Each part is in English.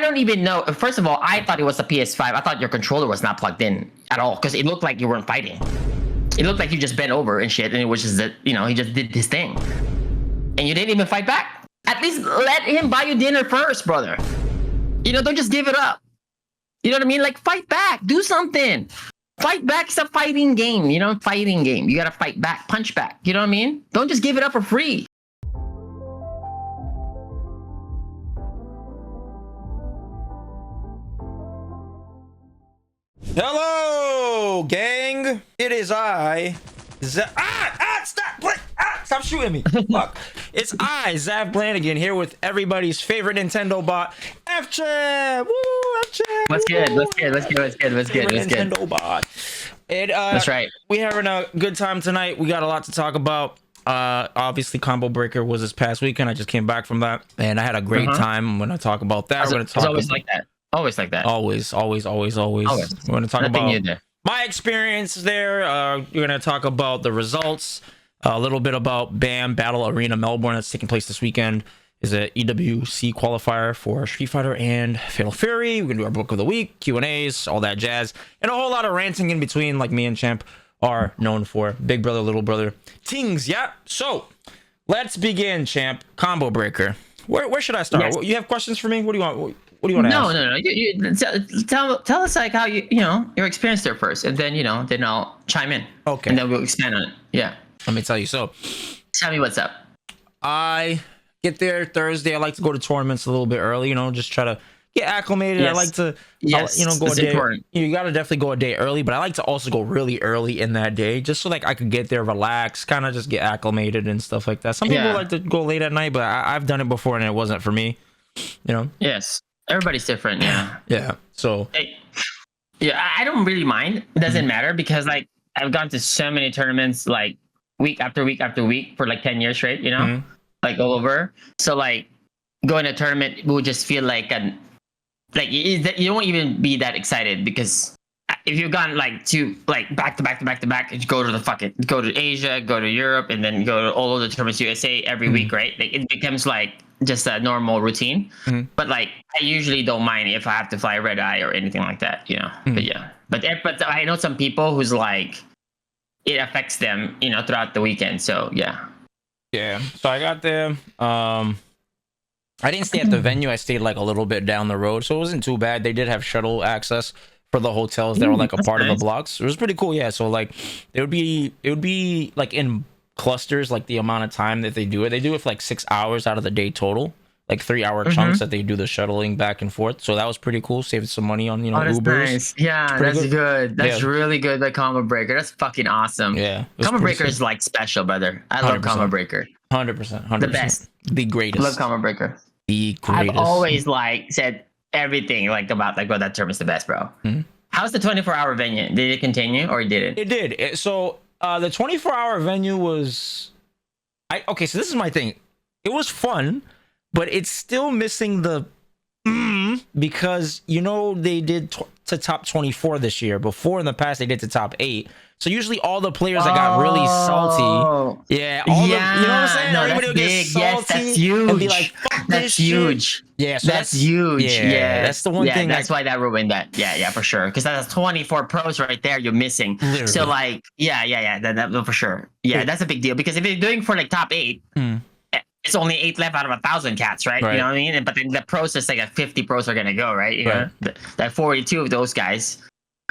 don't even know. First of all, I thought it was a PS5. I thought your controller was not plugged in at all because it looked like you weren't fighting. It looked like you just bent over and shit, and it was just that, you know, he just did his thing, and you didn't even fight back. At least let him buy you dinner first, brother. You know, don't just give it up. You know what I mean? Like, fight back, do something. Fight back. It's a fighting game, you know, fighting game. You gotta fight back, punch back. You know what I mean? Don't just give it up for free. Hello, gang. It is I. Stop shooting me. Fuck. It's I, Zav Blanigan, here with everybody's favorite Nintendo bot, FChamp. Woo, FChamp. What's good? What's good? What's good? What's good? What's good? What's good? Nintendo bot. And, that's right. We're having a good time tonight. We got a lot to talk about. Obviously, Combo Breaker was this past weekend. I just came back from that, and I had a great time. I'm gonna talk about that. We're gonna talk. It's always like that. Always like that. Always. We're gonna talk about my experience there. We're gonna talk about the results. A little bit about BAM Battle Arena Melbourne that's taking place this weekend. Is a EWC qualifier for Street Fighter and Fatal Fury. We're gonna do our book of the week, Q&As, all that jazz, and a whole lot of ranting in between, like me and Champ are known for. Big brother, little brother, tings. Yeah. So let's begin, Champ. Combo Breaker. Where should I start? Yes. You have questions for me? What do you want? What do you want to ask? No. You tell us like how you know your experience there first, and then then I'll chime in. Okay. And then we'll expand on it. Yeah. Let me tell you. So, tell me what's up. I get there Thursday. I like to go to tournaments a little bit early. You know, just try to get acclimated. Yes. I like to, go a day. Important. You got to definitely go a day early, but I like to also go really early in that day, just so like I could get there, relax, kind of just get acclimated and stuff like that. Some people like to go late at night, but I've done it before and it wasn't for me. You know. Yes. Everybody's different. Yeah. Yeah. So. I don't really mind. It doesn't matter because like I've gone to so many tournaments like week after week after week for like 10 years straight. You know, like all over. So like going to a tournament will just feel like you won't even be that excited because if you've gone like to like back to back, you go to go to Asia, go to Europe, and then go to all of the tournaments USA every week, right? Like it becomes like just a normal routine. But like I usually don't mind if I have to fly red eye or anything like that, you know. But I know some people who's like it affects them, you know, throughout the weekend. So yeah. So I got there. I didn't stay at the venue. I stayed like a little bit down the road, so it wasn't too bad. They did have shuttle access for the hotels that were like a part of the blocks. It was pretty cool. Yeah. So like it would be like in clusters, like the amount of time that they do it. They do it for like 6 hours out of the day total, like 3-hour chunks that they do the shuttling back and forth. So that was pretty cool. Saved some money on that's Ubers. Nice. Yeah, that's good. That's really good. The Combo Breaker. That's fucking awesome. Yeah. Combo Breaker is like special, brother. I love Combo Breaker. 100%. The best. The greatest. Love Combo Breaker. The greatest. I've always like said everything like about like that term is the best, bro. How's the 24-hour venue? Did it continue or did it? It did. So the 24-hour venue was so this is my thing. It was fun, but it's still missing the because they did to top 24 this year. Before in the past they did to top 8. So usually all the players that got really salty, you know what I'm saying? No, everybody that's big. Salty yes, that's huge. And be like, fuck that's huge. Shit. Yeah, so that's huge. Yeah, that's the one thing. That's why that ruined that. Yeah, for sure. Because that's 24 pros right there. You're missing. Literally. So like, that for sure. Yeah, that's a big deal because if you're doing for like top 8. It's only 8 left out of 1,000 cats, right? You know what I mean? But then the process, like 50 pros are gonna go, right? You know, that 42 of those guys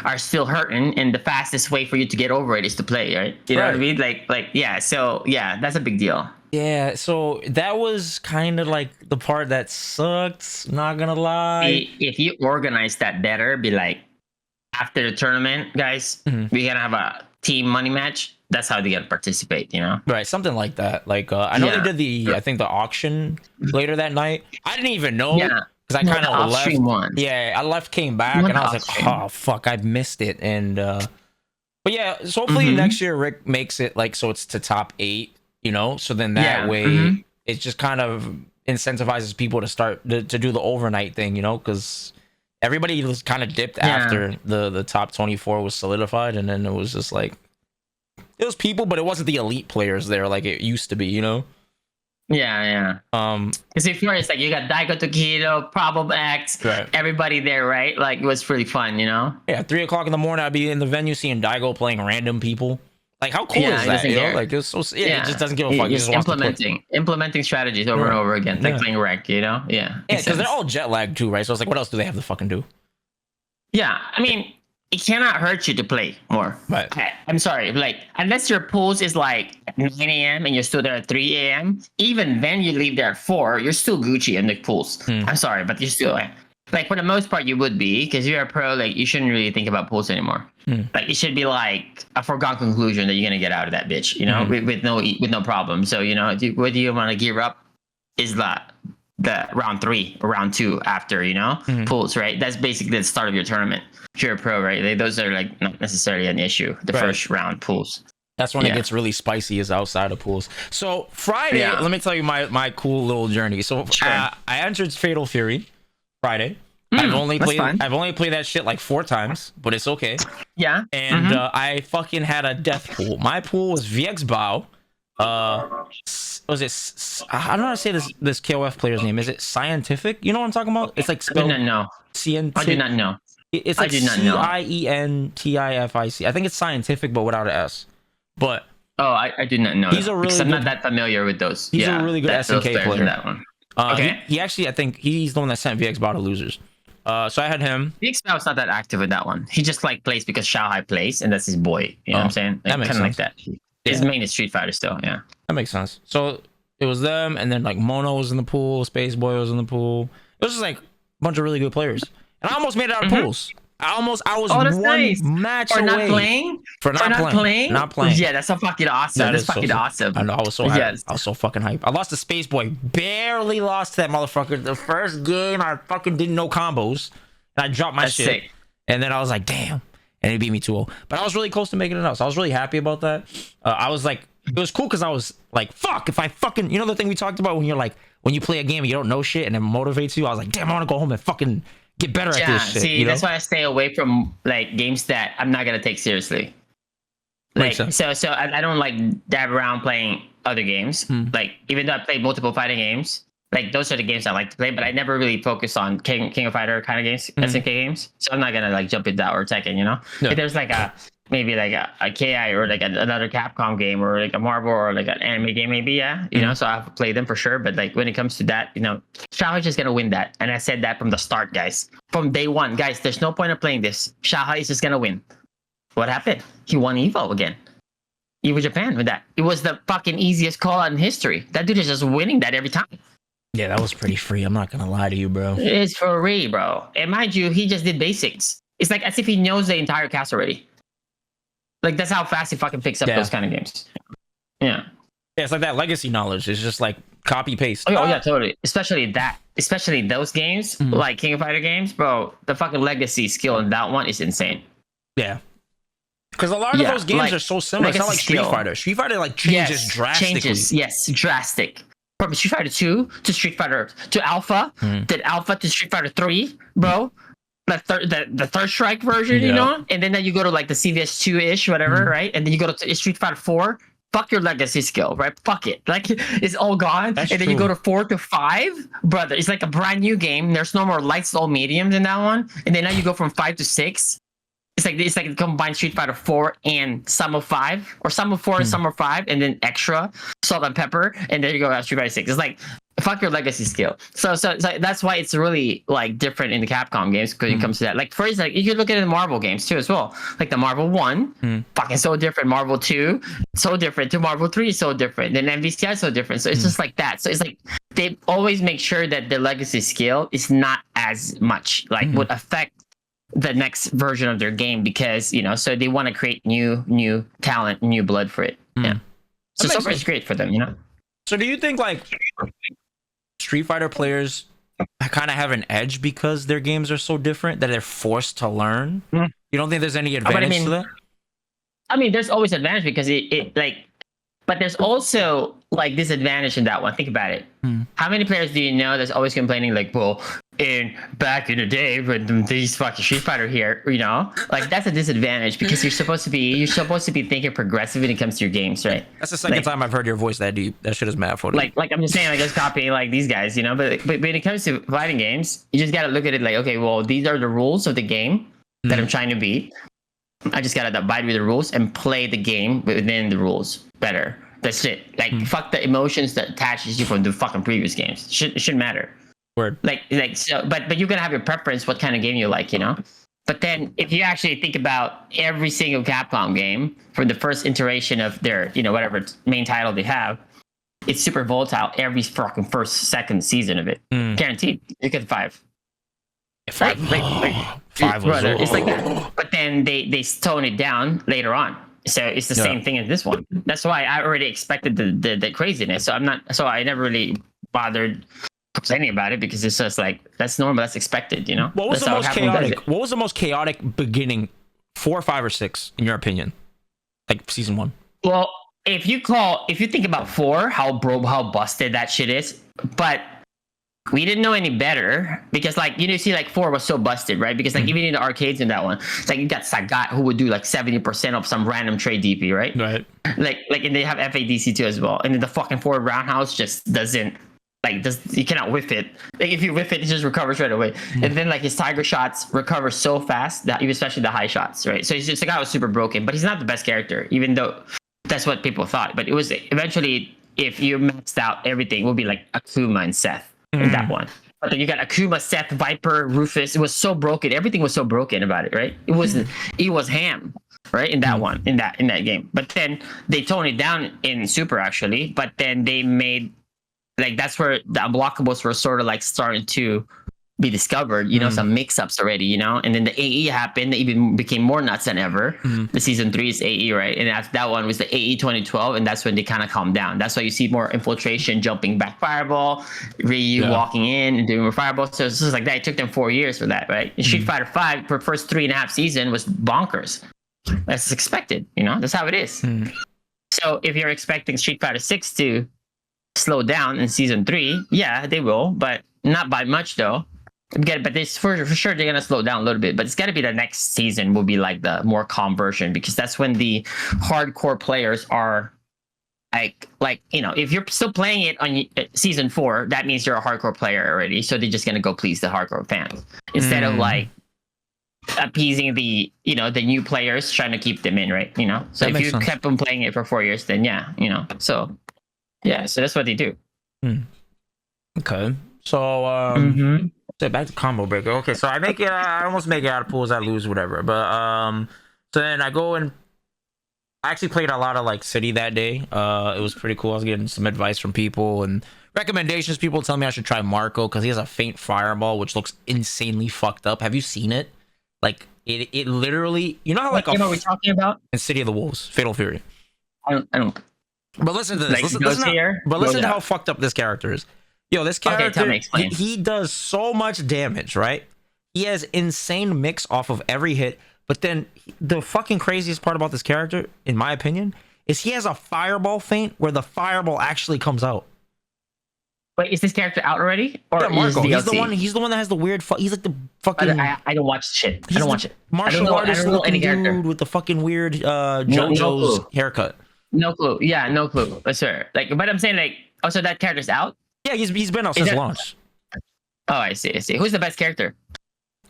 are still hurting, and the fastest way for you to get over it is to play, right? You know what I mean? So that's a big deal. Yeah, so that was kind of like the part that sucked, not gonna lie. If you organize that better, be like, after the tournament, guys, we're gonna have a team money match. That's how they gotta participate, you know? Right, something like that. Like, I know they did I think the auction later that night. I didn't even know. Yeah. Because I kind of left. One. Yeah, I left, came back, and I was like, oh, fuck, I missed it. And, but yeah, so hopefully next year Rick makes it like so it's to top 8, you know? So then that way it just kind of incentivizes people to start to do the overnight thing, you know? Because everybody was kind of dipped after the top 24 was solidified, and then it was just like, it was people, but it wasn't the elite players there like it used to be, you know? Yeah. Because before it's like you got Daigo Tokido, Problem X, right. Everybody there, right? Like it was pretty fun, you know? Yeah, 3 o'clock in the morning, I'd be in the venue seeing Daigo playing random people. Like how cool is that? You know? Like it's so it just doesn't give a fuck. He's just implementing strategies over and over again, like playing rec, you know? Yeah. Yeah, because they're all jet lagged too, right? So it's like, what else do they have to fucking do? Yeah, I mean, it cannot hurt you to play more. Right. I'm sorry, like unless your pools is like 9 a.m. and you're still there at 3 a.m. Even then, you leave there at 4. You're still Gucci in the pools. I'm sorry, but you're still like for the most part you would be, because you're a pro. Like you shouldn't really think about pools anymore. Like it should be like a foregone conclusion that you're gonna get out of that bitch. You know, with no problem. So you know, whether you want to gear up is the round 3 or round 2 after, you know, pools, right? That's basically the start of your tournament. If you're a pro, right? Those are like not necessarily an issue. The first round pools. That's when it gets really spicy, is outside of pools. So Friday, let me tell you my cool little journey. So I entered Fatal Fury Friday. I've only played that shit like 4 times, but it's okay. Yeah. And I fucking had a death pool. My pool was VX Bao. Was it? I don't know how to say this KOF player's name. Is it Scientific? You know what I'm talking about? It's like spelled. I did not know. I did not know. It's like Cientific. I think it's Scientific, but without an S. But I did not know. He's a really. I'm not that familiar with those. He's a really good SNK player. That one. Okay. He actually, I think he's the one that sent VX Bao to losers. So I had him. VX Bao's not that active with that one. He just like plays because Shanghai plays, and that's his boy. You know what I'm saying? Like, that makes kind of like sense. that. His main is Street Fighter still. Yeah. That makes sense. So it was them, and then like Mono was in the pool, Space Boy was in the pool. It was just like a bunch of really good players, and I almost made it out of pools. I was one match away. Not playing? For not playing? Not playing. Yeah, that's so fucking awesome. That's fucking awesome. I know. I was so hyped. I was so fucking hyped. I lost to Space Boy. Barely lost to that motherfucker. The first game, I fucking didn't know combos, and I dropped my shit. Sick. And then I was like, damn. And he beat me 2-0. But I was really close to making it out. So I was really happy about that. I was like, it was cool because I was like, fuck, if I fucking, you know the thing we talked about when you're like, when you play a game and you don't know shit and it motivates you? I was like, damn, I want to go home and fucking get better at this shit. See, you know? That's why I stay away from like games that I'm not going to take seriously. Like, so I don't like dab around playing other games. Like, even though I play multiple fighting games, like those are the games I like to play, but I never really focus on King of Fighter kind of games, SNK games. So I'm not gonna like jump into that or Tekken, you know. If there's like maybe like a KI or like another Capcom game or like a Marvel or like an anime game, maybe you know. So I have to play them for sure. But like when it comes to that, you know, Shanghai's just gonna win that, and I said that from the start, guys. From day one, guys, there's no point of playing this. Shanghai is just gonna win. What happened? He won Evo again. Evo Japan with that. It was the fucking easiest call out in history. That dude is just winning that every time. Yeah, that was pretty free. I'm not gonna lie to you, bro. It's free, bro. And mind you, he just did basics. It's like as if he knows the entire cast already. Like that's how fast he fucking picks up those kind of games. Yeah. Yeah, it's like that legacy knowledge. It's just like copy paste. Oh yeah, totally. Especially those games, like King of Fighter games, bro. The fucking legacy skill in that one is insane. Yeah. Because a lot of those games are so similar. It's not like Street Fighter. Street Fighter like changes drastically. Yes, drastic. From Street Fighter 2 to Street Fighter to Alpha, then Alpha to Street Fighter 3, bro. The third strike version, you know? And then you go to like the CVS 2-ish, whatever, right? And then you go to Street Fighter 4. Fuck your legacy skill, right? Fuck it. Like, it's all gone. That's and then true. You go to 4 to 5, brother. It's like a brand new game. There's no more lights, all mediums in that one. And then now you go from 5 to 6. It's like a combined Street Fighter 4 and Sum of 5, or Sum of 4 and Sum of 5, and then extra salt and pepper, and there you go, Street Fighter 6. It's like fuck your legacy skill. So that's why it's really like different in the Capcom games because it comes to that. Like for instance, like, you could look at it in Marvel games too as well. Like the Marvel 1, fucking so different. Marvel 2, so different. To Marvel 3, so different. Then MVCI, so different. So it's just like that. So it's like they always make sure that the legacy skill is not as much like would affect the next version of their game because so they want to create new talent, new blood for it. Yeah. So far it's great for them, So do you think like Street Fighter players kind of have an edge because their games are so different that they're forced to learn? You don't think there's any advantage to that? I mean, there's always advantage because but there's also like disadvantage in that one. Think about it. How many players do you know that's always complaining like, well, in back in the day when these fucking Street Fighter here, you know, like that's a disadvantage because you're supposed to be thinking progressive when it comes to your games, right? That's the second time I've heard your voice that deep. That shit is mad funny. Like I'm just saying, like just copying like these guys, you know. But when it comes to fighting games, you just gotta look at it like, okay, well, these are the rules of the game that I'm trying to beat. I just gotta abide with the rules and play the game within the rules better. That's it. Like fuck the emotions that attaches you from the fucking previous games. It shouldn't matter. Word. Like so, but you're gonna have your preference what kind of game you like, you know. But then if you actually think about every single Capcom game from the first iteration of their, you know, whatever main title they have, it's super volatile every fucking second season of it. Guaranteed. You get 5. Five was it's like that. But then they tone it down later on. So it's the same thing as this one. That's why I already expected the craziness. So I never really bothered complaining about it because it's just like that's normal, that's expected, you know. What was the most chaotic? What was the most chaotic beginning? 4, 5, or 6 in your opinion? Like season 1. Well, if you think about 4, how busted that shit is, but we didn't know any better because like you see like 4 was so busted, right? Because like even in the arcades in that one, it's like you got Sagat who would do like 70% of some random trade DP, right? Right. Like and they have FADC too as well, and then the fucking forward roundhouse just doesn't. Like you cannot whiff it. Like if you whiff it, it just recovers right away. And then like his tiger shots recover so fast that especially the high shots, right? So he's just the guy was super broken, but he's not the best character, even though that's what people thought. But it was eventually, if you maxed out everything, it would be like Akuma and Seth in that one. But then you got Akuma, Seth, Viper, Rufus. It was so broken. Everything was so broken about it, right? It was ham, right? In that one, in that game. But then they toned it down in Super actually. But then they made like that's where the unblockables were sort of like starting to be discovered, you know, some mix-ups already, you know, and then the AE happened. They even became more nuts than ever. The season 3 is AE, right? And after that one was the AE 2012, and that's when they kind of calmed down. That's why you see more infiltration, jumping back fireball, Ryu walking in and doing more fireball. So it's just like that. It took them 4 years for that, right? And Street Fighter 5 for first 3.5 season was bonkers. That's expected, you know. That's how it is. So if you're expecting Street Fighter 6 to slow down in season 3, yeah, they will, but not by much though. But this for sure they're gonna slow down a little bit. But it's gotta be the next season will be like the more calm version because that's when the hardcore players are like you know, if you're still playing it on season 4, that means you're a hardcore player already. So they're just gonna go please the hardcore fans instead of like appeasing the, you know, the new players, trying to keep them in, right? You know, so if you kept them playing it for 4 years, then yeah, you know, so yeah, so that's what they do. Okay, so so back to combo breaker. Okay, so I almost make it out of pools, I lose, whatever. But so then I go and I actually played a lot of like City that day. It was pretty cool. I was getting some advice from people and recommendations. People tell me I should try Marco because he has a faint fireball which looks insanely fucked up. Have you seen it? Like it literally, you know how like what game are we talking about? In City of the Wolves, Fatal Fury. I don't. But listen to this. Like, listen to how fucked up this character is. Yo, this character, he does so much damage, right? He has insane mix off of every hit. But then the fucking craziest part about this character, in my opinion, is he has a fireball feint where the fireball actually comes out. Wait, is this character out already? Or yeah, Marco. He's the one that has the weird. He's like the fucking. I don't watch shit. I don't watch it. Martial artist looking dude with the fucking weird JoJo's haircut. No clue. Yeah, no clue. Sir. Like, but I'm saying like, oh, so that character's out? Yeah, he's been out since launch. Oh, I see. Who's the best character?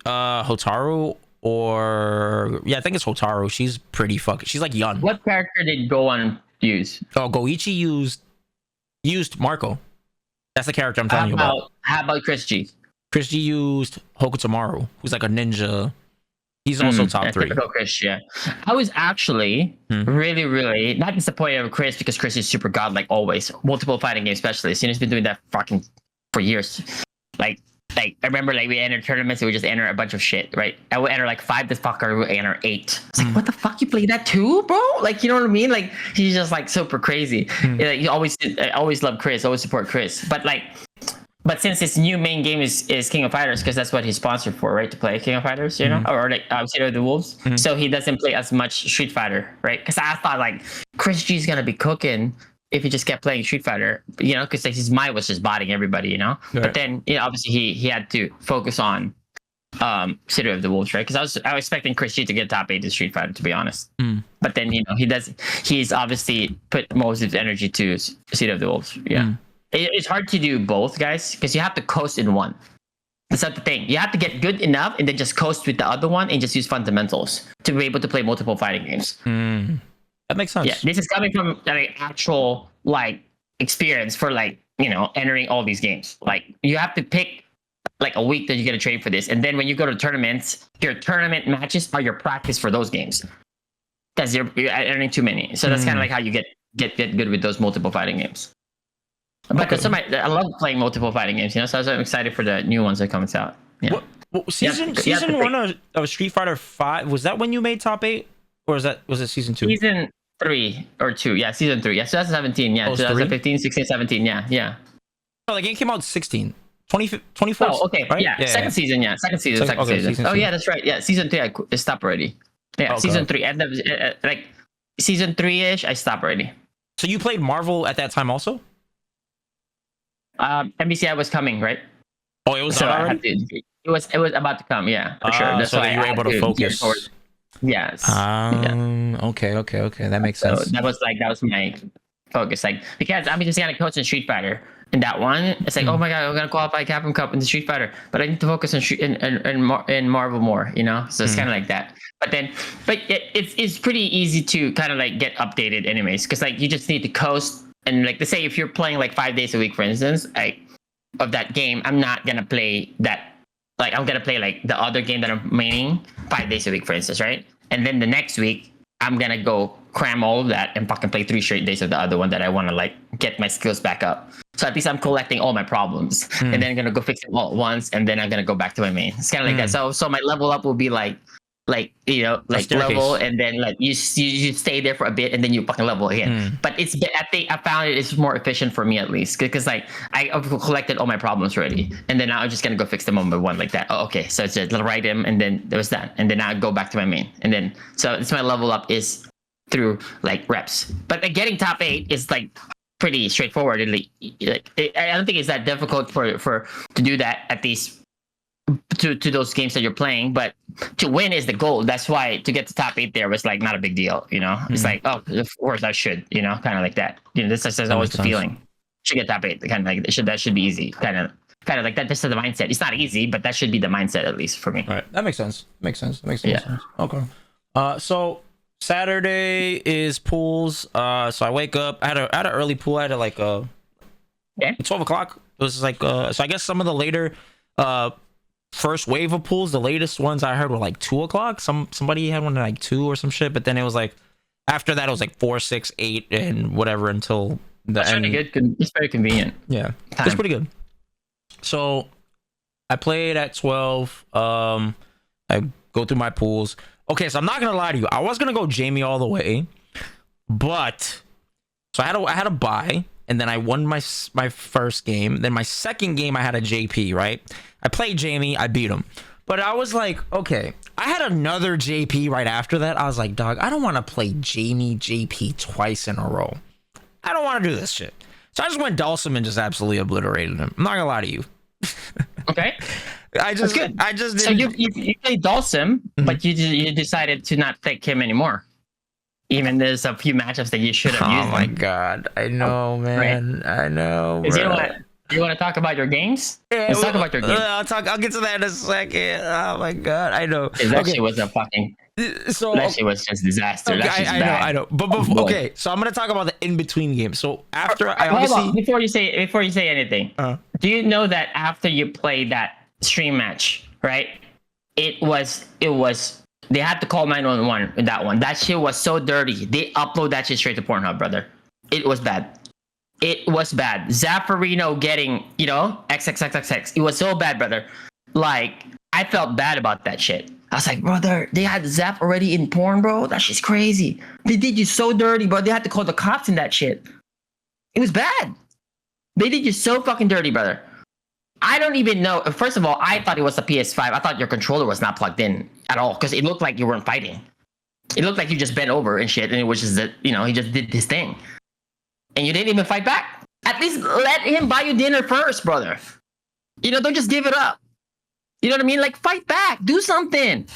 Hotaru or I think it's Hotaru. She's pretty fucking. She's like young. What character did Gohan use? Oh, Goichi used Marco. That's the character I'm telling you about. How about Chris G? Chris G used Hokutomaru, who's like a ninja. He's also top 3. Chris, yeah. I was actually really, really not disappointed with Chris because Chris is super god like always. Multiple fighting game specialist. He's been doing that fucking for years. Like I remember like we entered tournaments and we just enter a bunch of shit, right? I would enter like 5, this fucker would enter 8. It's like, what the fuck? You play that too, bro? Like, you know what I mean? Like he's just like super crazy. Like, I always love Chris, always support Chris. But since his new main game is King of Fighters, because that's what he's sponsored for, right? To play King of Fighters, you know, or like City of the Wolves. So he doesn't play as much Street Fighter, right? Because I thought like Chris G's gonna be cooking if he just kept playing Street Fighter, you know, because like his mind was just botting everybody, you know. Right. But then, you know, obviously he had to focus on City of the Wolves, right? Because I was expecting Chris G to get top 8 in Street Fighter, to be honest. But then, you know, he's obviously put most of his energy to City of the Wolves. Yeah, it's hard to do both, guys, because you have to coast in one. That's not the thing. You have to get good enough and then just coast with the other one and just use fundamentals to be able to play multiple fighting games. That makes sense. Yeah, this is coming from like actual like experience for like, you know, entering all these games. Like you have to pick like a week that you're gonna train for this, and then when you go to tournaments, your tournament matches are your practice for those games. Because you're entering too many. So that's kind of like how you get good with those multiple fighting games. But I love playing multiple fighting games, you know, so I'm excited for the new ones that comes out. Yeah. Season 1 of Street Fighter 5, was that when you made top 8? Or was it season 2? Season 3 or 2. Yeah, season 3. Yeah, 2017. Yeah, 2015, 16, 17. Yeah. Oh, the game came out 16. 2014. Oh, okay. Right? Yeah. Second season. Second season. Oh, yeah, that's right. Yeah, season 3, I stopped already. Yeah, season 3. End of like season 3-ish, I stopped already. So you played Marvel at that time also? MBCI was coming, right? Oh, it was so already? It was about to come, yeah, for sure. That's so why you were able to focus. Yes. Okay. That makes sense. So that was my focus. Like, because I'm just gonna coach in Street Fighter. In that one, it's like, oh my god, I'm gonna qualify Capcom Cup in the Street Fighter, but I need to focus on in Marvel more, you know. So it's kind of like that. But it's pretty easy to kind of like get updated, anyways, because like you just need to coast and like to say if you're playing like 5 days a week, for instance, like of that game, I'm not gonna play that. Like I'm gonna play like the other game that I'm maining 5 days a week, for instance, right? And then the next week, I'm gonna go cram all of that and fucking play 3 straight days of the other one that I want to like get my skills back up. So at least I'm collecting all my problems, and then I'm gonna go fix them all at once, and then I'm gonna go back to my main. It's kind of like that. So my level up will be like you know, like level, and then like you stay there for a bit, and then you fucking level again. But I found it's more efficient for me, at least, because like I've collected all my problems already, and then now I'm just gonna go fix them one by one like that. Oh, okay, so it's just write them, and then there was that, and then I go back to my main, and then so it's my level up is through like reps. But like, getting top 8 is like pretty straightforward. I don't think it's that difficult for to do that, at least to those games that you're playing. But to win is the goal. That's why to get to top 8 there was like not a big deal, you know. It's like, oh, of course I should, you know, kind of like that. You know, this is always the feeling. Should get top 8, kind of like that should be easy, kind of like that. This is the mindset. It's not easy, but that should be the mindset, at least for me. All right, that makes sense. Sense. Okay. So Saturday is pools. So I wake up. I had an early pool. I had 12 o'clock. It was like so I guess some of the later first wave of pools, the latest ones I heard were like 2 o'clock. Somebody had one at like 2 or some shit. But then it was like after that it was like 4, 6, 8, and whatever until the end. Really good. It's very convenient. Yeah, it's pretty good. So I played at 12. I go through my pools. Okay, so I'm not gonna lie to you. I was gonna go Jamie all the way, but so I had a bye, and then I won my first game. Then my second game, I had a JP. Right? I played Jamie. I beat him, but I was like, okay. I had another JP right after that. I was like, dog, I don't want to play Jamie JP twice in a row. I don't want to do this shit. So I just went Dawson and just absolutely obliterated him. I'm not gonna lie to you. Okay. That's good. I just didn't... So you played Dawson, but you decided to not pick him anymore. Even there's a few matchups that you should have used. Oh my god, I know, man. Right? I know. You know what? You want to talk about your games? Yeah, Let's talk about your games. I'll get to that in a second. Oh my god, I know. That shit was a fucking. So that shit was just disaster. Okay, I know. But okay, so I'm gonna talk about the in between game. So after I obviously before you say anything, do you know that after you played that stream match, right? It was they had to call 911 with that one. That shit was so dirty. They upload that shit straight to Pornhub, brother. It was bad. Zaferino getting, you know, XXXXX. It was so bad, brother. Like, I felt bad about that shit. I was like, brother, they had Zap already in porn, bro. That shit's crazy. They did you so dirty, bro. They had to call the cops in that shit. It was bad. They did you so fucking dirty, brother. I don't even know. First of all, I thought it was a PS5. I thought your controller was not plugged in at all because it looked like you weren't fighting. It looked like you just bent over and shit, and it was just that, you know, he just did his thing. and you didn't even fight back. At least let him buy you dinner first, brother. Don't just give it up. You know what I mean? Like, fight back. Do something.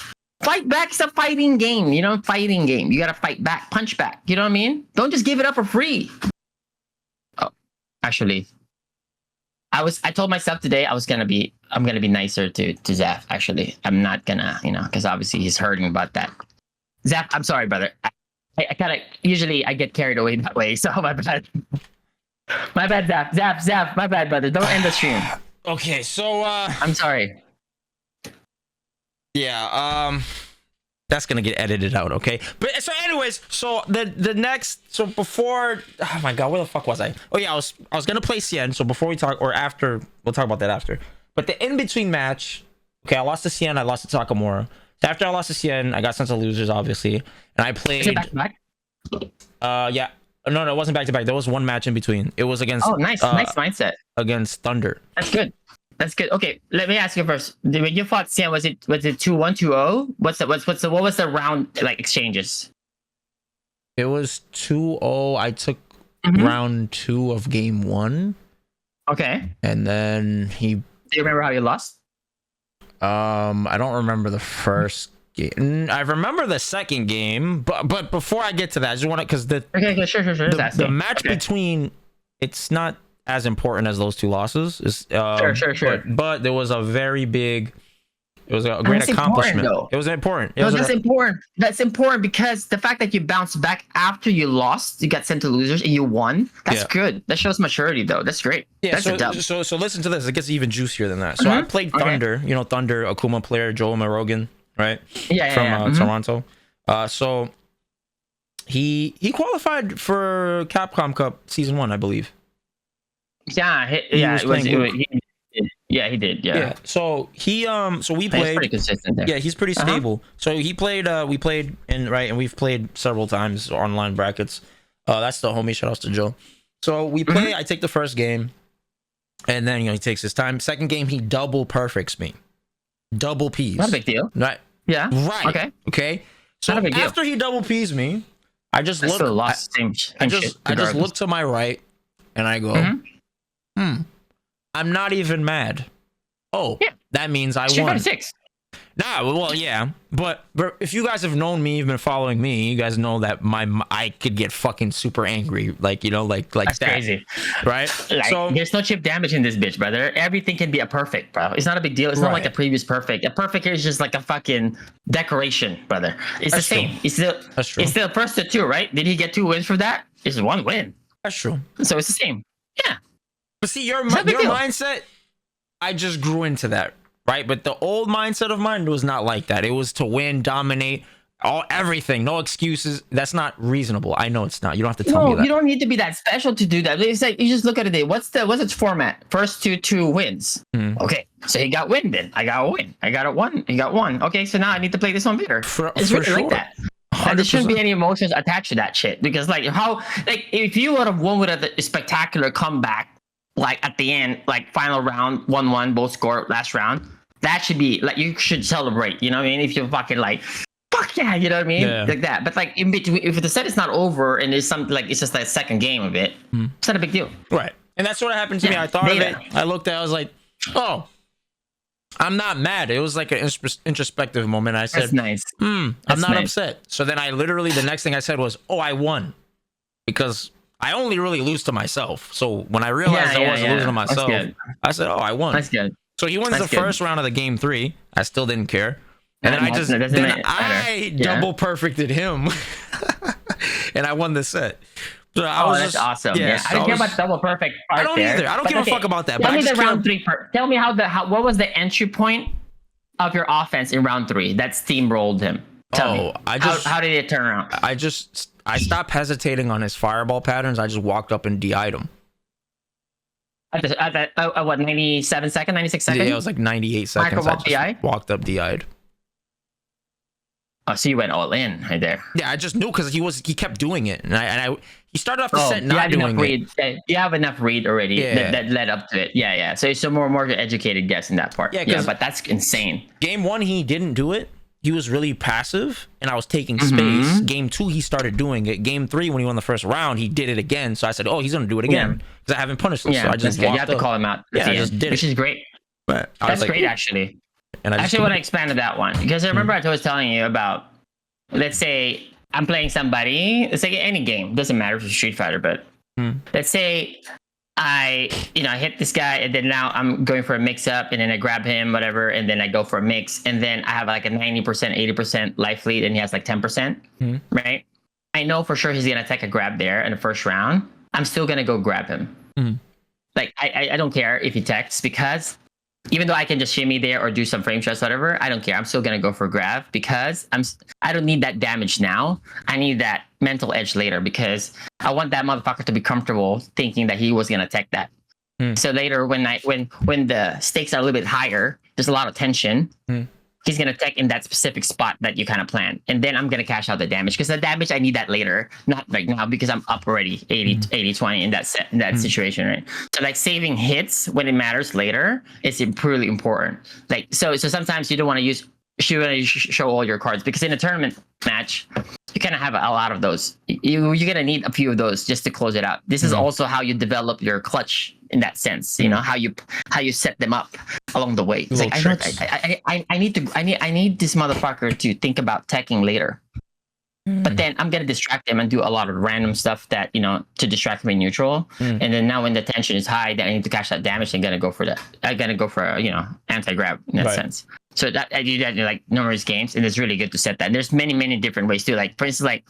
Fight back. It's a fighting game. Fighting game. You got to fight back. Punch back. You know what I mean? Don't just give it up for free. Oh, actually, I told myself today I'm going to be nicer to Zaf. Actually, I'm not gonna, because obviously he's hurting about that. Zaf, I'm sorry, brother. I kind of, usually I get carried away that way. So my bad. My bad, Zaf. My bad, brother. Don't end the stream. Okay, so I'm sorry. Yeah, that's gonna get edited out, okay? But so anyways, so the next, so before, oh my god, where the fuck was I? Oh yeah, I was gonna play Cien. So before we talk, or after, we'll talk about that after. But the in-between match, okay, I lost to Cien, I lost to Takamura. So after I lost to Cien, I got sent to losers, obviously, and I played. Is it back-to-back? Yeah, no, it wasn't back to back. There was one match in between. It was against. Oh, nice mindset. Against Thunder. That's good. Okay, let me ask you first. When you fought Cien, was it 2-1, 2-0? What was the round like exchanges? It was 2-0. I took round 2 of game 1. Okay. And then he. Do you remember how you lost? I don't remember the first game. I remember the second game, but before I get to that, I just want to, because okay, sure. The match between, it's not as important as those 2 losses. Sure. But there was a very big. It was a great accomplishment. It was important. That's important. That's important because the fact that you bounced back after you lost, you got sent to losers, and you won. That's good. That shows maturity, though. That's great. Yeah. That's a dub. So listen to this. It gets even juicier than that. So I played Thunder. Thunder, Akuma player, Joel Marogan, right? From Toronto. So he qualified for Capcom Cup Season 1, I believe. Yeah. He did. Yeah. So we played. He's pretty consistent there. Yeah, he's pretty stable. So he played. We played and we've played several times online brackets. That's the homie. Shout outs to Joe. So we play. I take the first game, and then he takes his time. Second game, he double perfects me. Double P's. Not a big deal. Right. Yeah. Right. Okay. So after he double P's me, I just look. I just look to my right, and I go, I'm not even mad. Oh, that means I won. 6. Nah, well, yeah, but if you guys have known me, you've been following me, you guys know that I could get fucking super angry, like that's that, crazy, right? So there's no chip damage in this bitch, brother. Everything can be a perfect, bro. It's not a big deal. It's not like the previous perfect. A perfect here is just like a fucking decoration, brother. It's the same. That's true. It's still first to 2, right? Did he get 2 wins for that? It's 1 win. That's true. So it's the same. Yeah. But see, your mindset, I just grew into that, right? But the old mindset of mine was not like that. It was to win, dominate, everything, no excuses. That's not reasonable. I know it's not. You don't have to tell me that. You don't need to be that special to do that. It's like you just look at it. What's its format? First to 2 wins. Okay, so he got win then. I got a win. I got a 1. He got 1. Okay, so now I need to play this one better. It's really like that. And there shouldn't be any emotions attached to that shit because if you would have won with a spectacular comeback. Like at the end, like final round, 1-1, both score last round. That should be like you should celebrate. You know what I mean? If you're fucking like, fuck yeah, you know what I mean? Yeah. Like that. But like in between, if the set is not over and there's something like it's just like a second game of it, it's not a big deal. Right. And that's what happened to me. I thought of it. I looked at it, I was like, oh, I'm not mad. It was like an introspective moment. I said, that's nice. I'm not upset. So then I literally, the next thing I said was, oh, I won. Because I only really lose to myself. So when I realized I wasn't losing to myself, I said, oh, I won. That's good. So he wins the first round of the game 3. I still didn't care. And then I double perfected him. And I won the set. So that's awesome. Yeah, I don't care about double perfect part. I don't either. I don't give a fuck about that. Tell me the round 3 part. Tell me what was the entry point of your offense in round 3 that steamrolled him? Tell me. How did it turn around? I stopped hesitating on his fireball patterns. I just walked up and DI'd him. At what, 96 seconds? Yeah, it was like 98 seconds. I just walked up, DI'd. Oh, so you went all in right there. Yeah, I just knew because he kept doing it, and he started off the set not doing it. You have enough read already that led up to it. Yeah. So it's a more educated guess in that part. Yeah, but that's insane. Game 1, he didn't do it. he was really passive and I was taking space. Game 2, he started doing it. Game 3, when he won the first round, he did it again. So I said, oh, he's going to do it again because I haven't punished him. Yeah, so I just you have to call him out. Yeah, I just did which is great. But that's like, great, actually. And I actually want to expand on that one because I remember I was telling you about, let's say I'm playing somebody, it's like any game, doesn't matter if it's Street Fighter, but let's say I hit this guy and then now I'm going for a mix up and then I grab him, whatever, and then I go for a mix and then I have like a 90%, 80% life lead and he has like 10%, right? I know for sure he's going to take a grab there in the first round. I'm still going to go grab him. Like, I don't care if he techs because even though I can just shimmy there or do some frame shots, whatever, I don't care. I'm still going to go for grab because I don't need that damage now. I need that mental edge later because I want that motherfucker to be comfortable thinking that he was going to tech that. So later when the stakes are a little bit higher, there's a lot of tension. He's going to tech in that specific spot that you kind of plan. And then I'm going to cash out the damage because the damage, I need that later, not right now because I'm up already 80-20 in that situation, right? So like saving hits when it matters later is really important. Like, so sometimes you don't want to show all your cards because in a tournament match, you kind of have a lot of those. You're going to need a few of those just to close it out. This is also how you develop your clutch in that sense, how you set them up along the way. It's like I need this motherfucker to think about teching later. But then I'm gonna distract him and do a lot of random stuff that to distract him in neutral. And then now when the tension is high, then I need to cash that damage. I'm gonna go for that. I'm gonna go for anti-grab in that sense. So that I do that in like numerous games, and it's really good to set that. And there's many different ways too. Like for instance, like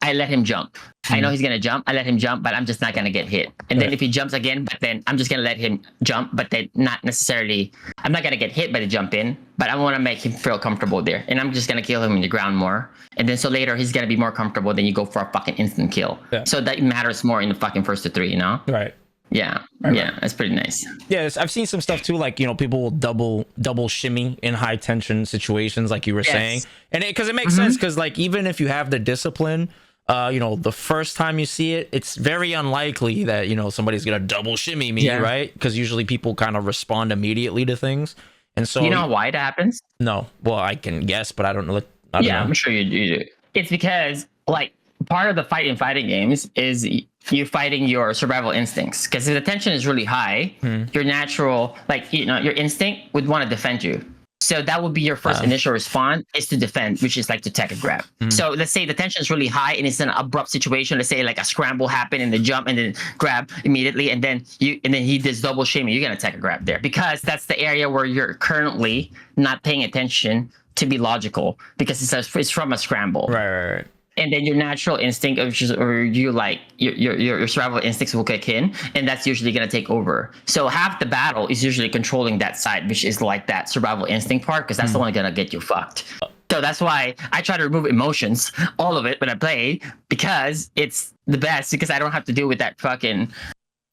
I let him jump. I know he's gonna jump. I let him jump, but I'm just not gonna get hit. And then if he jumps again, but then I'm just gonna let him jump, but then not necessarily. I'm not gonna get hit by the jump in, but I want to make him feel comfortable there, and I'm just gonna kill him in the ground more. And then so later he's gonna be more comfortable. Then you go for a fucking instant kill. So that matters more in the fucking first to three, Right. Yeah, that's pretty nice. Yes, I've seen some stuff too, like people will double shimmy in high tension situations, like you were saying, and because it makes sense, because like even if you have the discipline, the first time you see it, it's very unlikely that somebody's gonna double shimmy me, right? Because usually people kind of respond immediately to things, and so you know why that happens? No, well I can guess, but I don't know. I don't know. I'm sure you do. It's because like part of the fighting games is you fighting your survival instincts, because if the tension is really high, your natural, like your instinct would want to defend you. So that would be your first initial response, is to defend, which is like to tech a grab. So let's say the tension is really high and it's an abrupt situation. Let's say like a scramble happened and the jump and then grab immediately, and then he does double shimmy. You're gonna tech a grab there because that's the area where you're currently not paying attention to be logical, because it's from a scramble. Right. And then your natural instinct your survival instincts will kick in, and that's usually going to take over. So half the battle is usually controlling that side, which is like that survival instinct part, because that's the one going to get you fucked. So that's why I try to remove emotions, all of it, when I play, because it's the best, because I don't have to deal with that fucking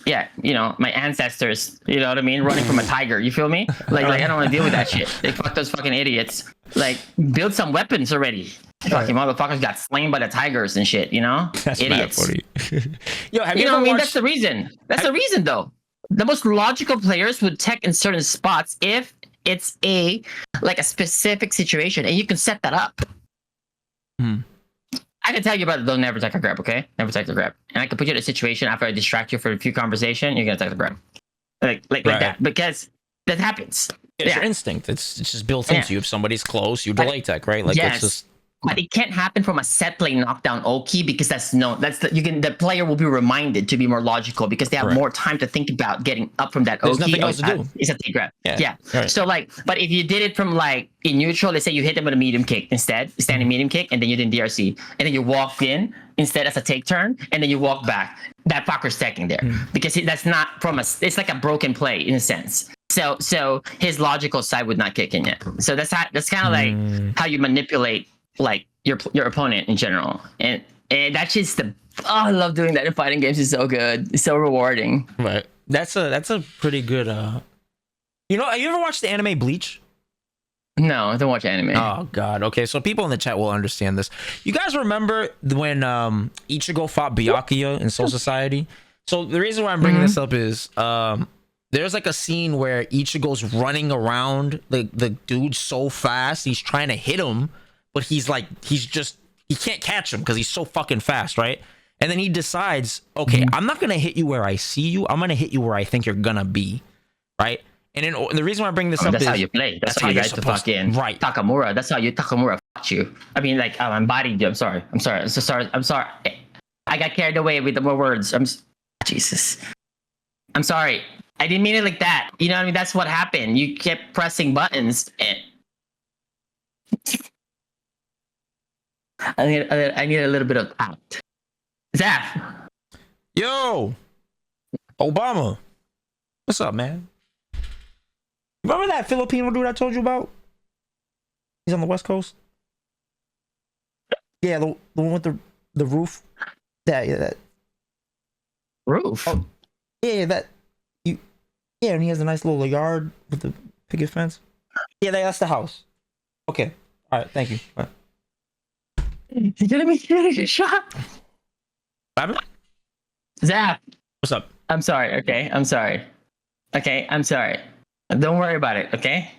my ancestors, you know what I mean, running from a tiger, you feel me? Like I don't want to deal with that shit. They fuck those fucking idiots. Like, build some weapons already. Fucking motherfuckers got slain by the tigers and shit, That's idiots. Funny. Yo, have you know what I mean? watched... That's the reason. That's the reason, though. The most logical players would tech in certain spots if it's a specific situation, and you can set that up. I can tell you about it, though. Never tech a grab, okay? Never tech a grab. And I can put you in a situation after I distract you for a few conversation, you're gonna tech the grab. Like that. Because that happens. It's your instinct. It's just built into you. If somebody's close, you delay tech, right? Like it's just. But it can't happen from a set play knockdown Oki, because the player will be reminded to be more logical, because they have more time to think about getting up from that Oki. There's nothing else to do. It's a take grab. Yeah. Right. So but if you did it from in neutral, let's say you hit them with a medium kick instead, standing medium kick, and then you did DRC, and then you walk in instead as a take turn, and then you walk back. That fucker's teching there, because that's not it's like a broken play in a sense. So his logical side would not kick in yet. So that's kind of like how you manipulate your opponent in general, and that's just I love doing that in fighting games. It's so good. It's so rewarding. Right. That's a pretty good. Have you ever watched the anime Bleach? No, I don't watch anime. Oh god. Okay, so people in the chat will understand this. You guys remember when Ichigo fought Byakuya in Soul Society? So the reason why I'm bringing this up is there's like a scene where Ichigo's running around the dude so fast, he's trying to hit him, but he can't catch him because he's so fucking fast, right? And then he decides, okay, I'm not gonna hit you where I see you, I'm gonna hit you where I think you're gonna be, right? And then the reason why I bring this up that's is how you play. That's how you guys to fucking right. Takamura. That's how you Takamura fucked you. I mean, like I'm bodied you. I'm sorry. I'm sorry. I got carried away with the more words. Jesus. I'm sorry. I didn't mean it like that. You know what I mean? That's what happened. You kept pressing buttons. And I need a little bit of tact. Zaf. Yo, Obama. What's up, man? Remember that Filipino dude I told you about? He's on the West Coast. Yeah, the one with the roof. That roof. Oh, yeah, that you. Yeah, and he has a nice little yard with the picket fence. Yeah, that's the house. Okay. All right. Thank you. Bye. He's gonna be getting a shot. Zap. What's up? I'm sorry. Okay. I'm sorry. Okay. I'm sorry. Don't worry about it. Okay.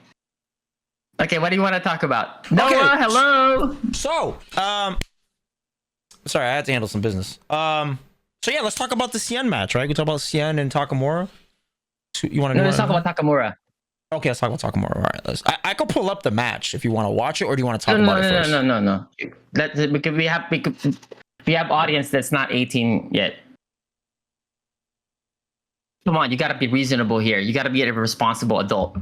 Okay. What do you want to talk about? Noah, okay. Hello. So, sorry, I had to handle some business. So yeah, let's talk about the Cien match, right? We talk about Cien and Takamura. You want to? No, let's talk about Takamura. Okay, let's talk about Takamura. All right, I could pull up the match if you want to watch it, or do you want to talk about it first? No. Because we have audience that's not 18 yet. Come on, you got to be reasonable here. You got to be a responsible adult.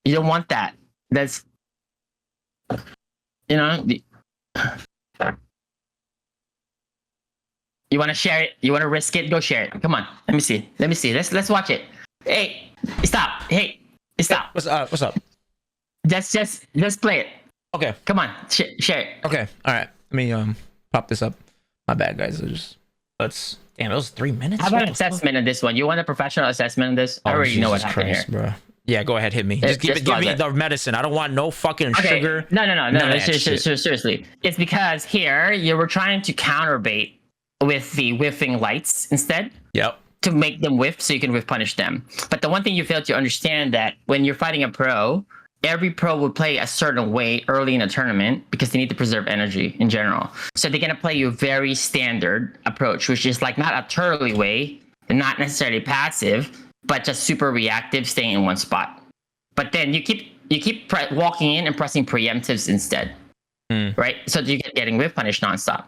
You don't want that. That's, you know. You want to share it? You want to risk it? Go share it. Come on. Let me see. Let's watch it. Hey, stop. Hey, stop. What's up? Just play it. Okay. Come on. Share it. Okay. All right. Let me pop this up. My bad, guys. Damn, it was 3 minutes. How about an assessment on this one? You want a professional assessment on this? I already know what happened here, bro. Yeah, go ahead, hit me. Just give me the medicine. I don't want no fucking sugar. No. Seriously, it's because here you were trying to counterbait with the whiffing lights instead. Yep. To make them whiff so you can whiff punish them. But the one thing you fail to understand that when you're fighting a pro, every pro will play a certain way early in a tournament because they need to preserve energy in general. So they're going to play you a very standard approach, which is like not a turly way, not necessarily passive, but just super reactive, staying in one spot. But then you keep walking in and pressing preemptives instead, right? So you get getting whiff punish nonstop.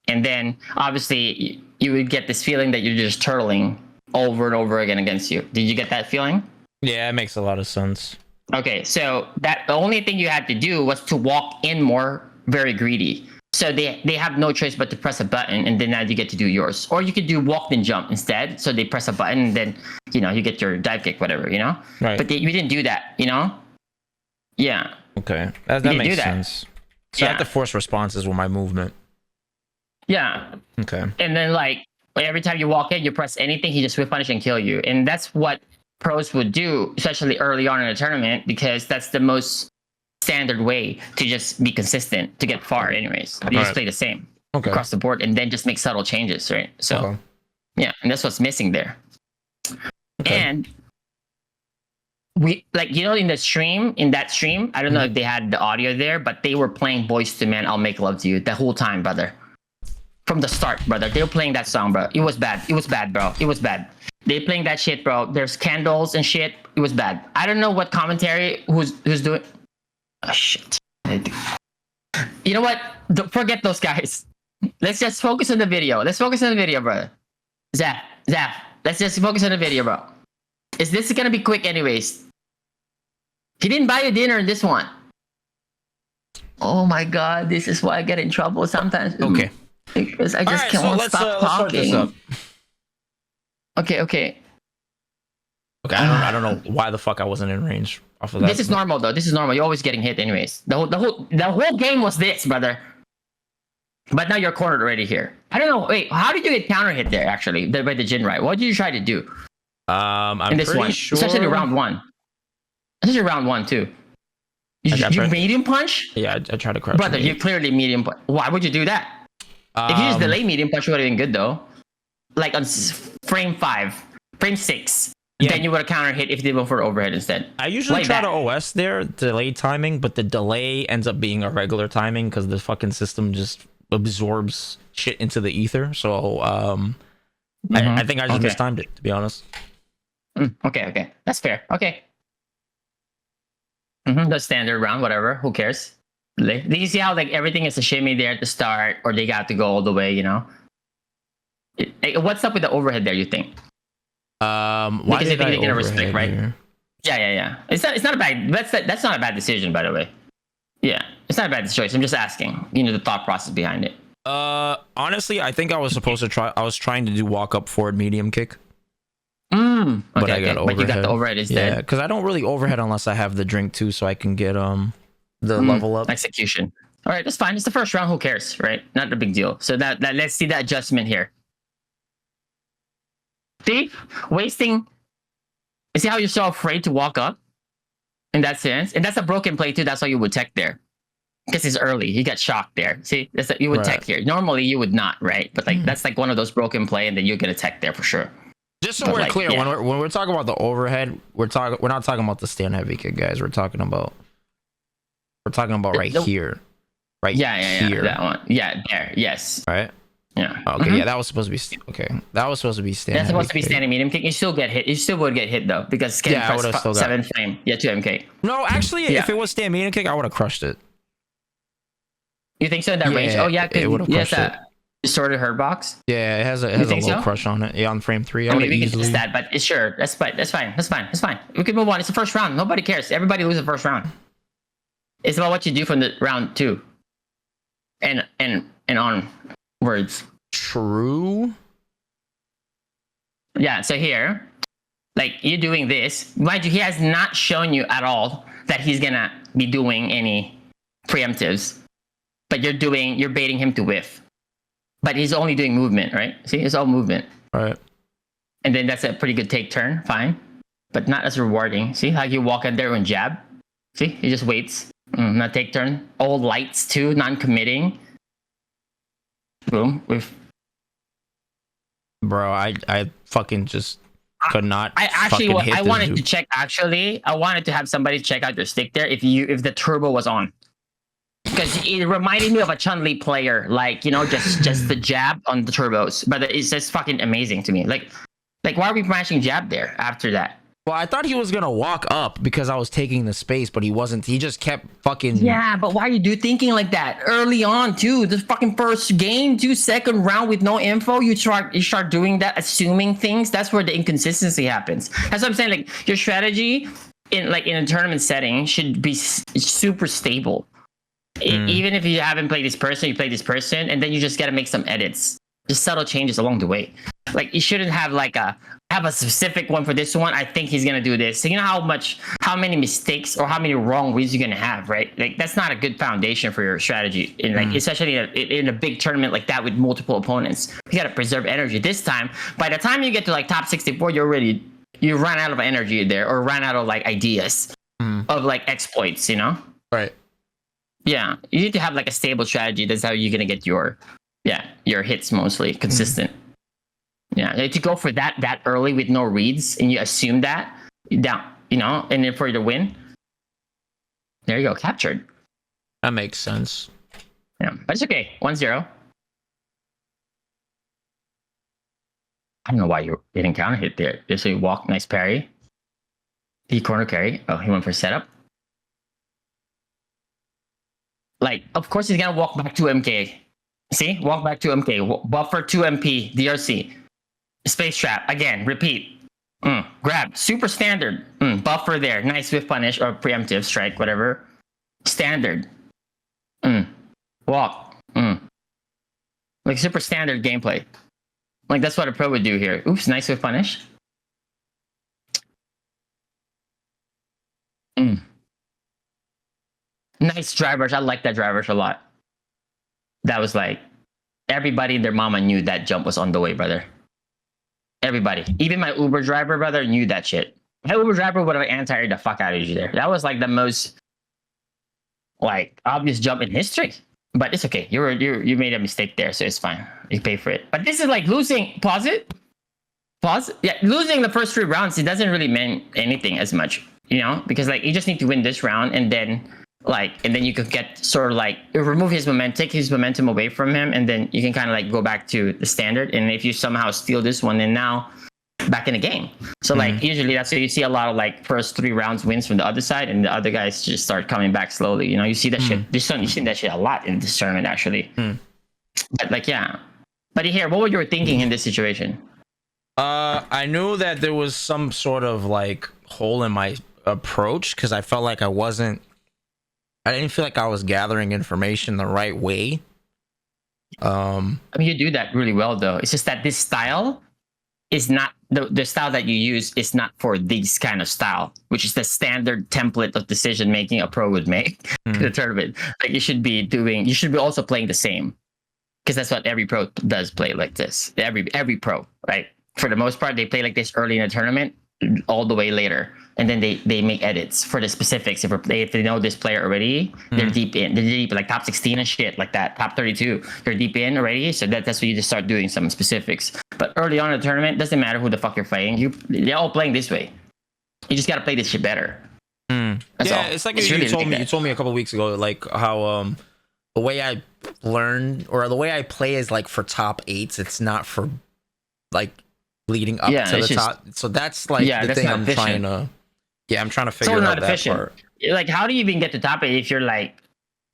And then obviously you would get this feeling that you're just turtling over and over again against you. Did you get that feeling? Yeah, it makes a lot of sense. Okay, so the only thing you had to do was to walk in more, very greedy. So they have no choice but to press a button, and then now you get to do yours. Or you could do walk and jump instead. So they press a button, and then you get your dive kick, whatever, Right. But we didn't do that, Yeah. Okay, that makes sense. So I have to force responses with my movement. Yeah. Okay. And then every time you walk in, you press anything, he just whiff punish and kill you. And that's what pros would do, especially early on in a tournament, because that's the most standard way to just be consistent to get far anyways. You just play the same across the board and then just make subtle changes, right? So yeah, and that's what's missing there. And we in that stream, I don't know if they had the audio there, but they were playing Boys to Men, I'll Make Love to You the whole time, brother. From the start, brother. They were playing that song, bro. It was bad, bro. It was bad. They playing that shit, bro. There's candles and shit. It was bad. I don't know what commentary who's doing. Oh shit. You know what? Don't forget those guys. Let's just focus on the video. Let's focus on the video, brother. Zap. Let's just focus on the video, bro. Is this gonna be quick anyways? He didn't buy you dinner in this one. Oh my god, this is why I get in trouble sometimes. Okay. Because I just can't stop talking. Let's start this up. Okay. I don't know why the fuck I wasn't in range off of that. This is normal though. This is normal. You're always getting hit anyways. The whole game was this, brother. But now you're cornered already here. I don't know. Wait, how did you get counter hit there? Actually, by the Jin right? What did you try to do? I'm pretty sure. Especially round one. Especially round one too. You medium punch? Yeah, I tried to crouch. Brother, you clearly medium punch. Why would you do that? If you just delay medium punch, would have been good though. Like on frame 5, frame 6, then you would have counter hit if they went for overhead instead. I usually try to OS there, delay timing, but the delay ends up being a regular timing because the fucking system just absorbs shit into the ether. So I think I just mistimed it, to be honest. Okay. That's fair. Okay. The standard round, whatever. Who cares? Do you see how like everything is a shimmy there at the start, or they got to go all the way? You know. What's up with the overhead there? You think? Why because did I they're gonna respect, right? Here? Yeah. It's not a bad. That's not a bad decision, by the way. Yeah, it's not a bad choice. I'm just asking. You know the thought process behind it. Honestly, I think I was supposed to try. I was trying to do walk up forward medium kick. Okay, but I got overhead. But you got the overhead instead. Yeah, because I don't really overhead unless I have the drink too, so I can get the level up execution. All right, that's fine. It's the first round. Who cares, right? Not a big deal. So that let's see that adjustment here. See, wasting. See how you're so afraid to walk up, in that sense, and that's a broken play too. That's why you would tech there, because it's early. You got shocked there. See, you would tech here. Normally you would not, right? But like that's like one of those broken play, and then you're gonna tech there for sure. Just so we're clear, when we're talking about the overhead, we're not talking about the stand heavy kick, guys. We're talking about right here. Right here. That one. Yeah, there. Yes. Right? Yeah. Okay, yeah, that was supposed to be okay. That was supposed to be standing. That's supposed to be standing medium kick. You still get hit. You still would get hit though, because I would have still got 7 frame. Yeah, 2 MK. No, actually, if it was stand medium kick, I would have crushed it. You think so in that range? Oh yeah, it would have crushed it. Distorted hurt box. Yeah, it has a little crush on it. Yeah, on frame 3. I mean, we can test that, but it's sure. That's fine. We can move on. It's the first round. Nobody cares. Everybody loses the first round. It's about what you do from the round 2. And onwards. True. Yeah, so here, like you're doing this. Mind you, he has not shown you at all that he's gonna be doing any preemptives. But you're baiting him to whiff. But he's only doing movement, right? See, it's all movement. Right. And then that's a pretty good take turn, fine. But not as rewarding. See how you walk in there and jab? See, he just waits. Not take turn. All lights too, non-committing. Boom. Bro, I fucking just could not. I wanted to check. Actually, I wanted to have somebody check out your stick there if the turbo was on. Because it reminded me of a Chun-Li player, like, you know, just the jab on the turbos. But it's just fucking amazing to me. Like why are we mashing jab there after that? Well, I thought he was gonna walk up because I was taking the space, but he wasn't. He just kept fucking. Yeah, but why are you thinking like that early on too? The fucking first game, 2-second round with no info. You start doing that, assuming things. That's where the inconsistency happens. That's what I'm saying. Like your strategy in a tournament setting should be super stable. Even if you haven't played this person, you play this person, and then you just got to make some edits, just subtle changes along the way. Like you shouldn't have have a specific one for this one. I think he's gonna do this. So you know how many mistakes or how many wrong reads you're gonna have, right? Like that's not a good foundation for your strategy. In especially in a big tournament like that with multiple opponents, you got to preserve energy. This time, by the time you get to like top 64, you run out of energy there, or run out of like ideas of like exploits. You know? Right. Yeah, you need to have like a stable strategy. That's how you're gonna get your hits mostly consistent. Yeah, to go for that early with no reads and you assume that down, you know, and then for you to win, there you go, captured. That makes sense. Yeah, but it's okay. 1-0. I don't know why you didn't counter hit there. Just so you walk, nice parry. He corner carry. Oh, he went for setup. Like, of course, he's gonna walk back to MK. See, walk back to MK. Buffer 2 MP. DRC. Space trap again. Repeat. Grab. Super standard. Buffer there. Nice whiff punish or preemptive strike, whatever. Standard. Walk. Like super standard gameplay. Like that's what a pro would do here. Oops, nice whiff punish. Nice drivers. I like that drivers a lot. That was like everybody and their mama knew that jump was on the way, brother. Everybody. Even my Uber driver, brother, knew that shit. My Uber driver would have anti-aired the fuck out of you there. That was like the most like obvious jump in history. But it's okay. You made a mistake there, so it's fine. You pay for it. But this is like losing. Pause it. Pause. Yeah, losing the first 3 rounds, it doesn't really mean anything as much, because like you just need to win this round, and then you could get sort of like remove his momentum, take his momentum away from him, and then you can kind of like go back to the standard. And if you somehow steal this one, then now back in the game. So like usually that's why you see a lot of like first 3 rounds wins from the other side, and the other guys just start coming back slowly. You see that shit. You've seen that shit a lot in this tournament actually. But like but here, what were you thinking in this situation? I knew that there was some sort of like hole in my approach because I felt like I didn't feel like I was gathering information the right way. I mean, you do that really well though. It's just that this style is not the style that you use is not for this kind of style, which is the standard template of decision making a pro would make in the tournament. Like you should be also playing the same, because that's what every pro does, play like this. Every pro, right? For the most part, they play like this early in the tournament, all the way later, and then they make edits for the specifics. If they know this player already, they're deep like top 16 and shit like that, top 32. They're deep in already, so that's when you just start doing some specifics. But early on in the tournament, doesn't matter who the fuck you're playing. They're all playing this way. You just gotta play this shit better. That's all. It's like you told me a couple weeks ago, like how the way I learn or the way I play is like for top 8s. It's not for like leading up to the top. So that's like the thing I'm trying to. Yeah, I'm trying to figure out that part. Like, how do you even get to top 8 if you're like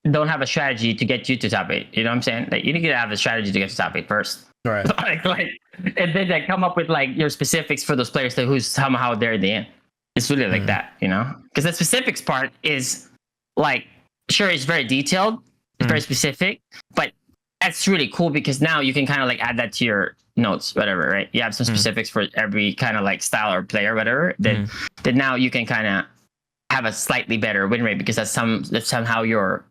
don't have a strategy to get you to top 8? You know what I'm saying? Like, you need to have a strategy to get to top 8 first. Right. like, and then like come up with like your specifics for those players that who's somehow there at the end. It's really like that, because the specifics part is like, sure, it's very detailed, it's very specific, but that's really cool because now you can kind of like add that to your notes, whatever, right? You have some specifics for every kind of like style or player, whatever. Then now you can kind of have a slightly better win rate because that's somehow your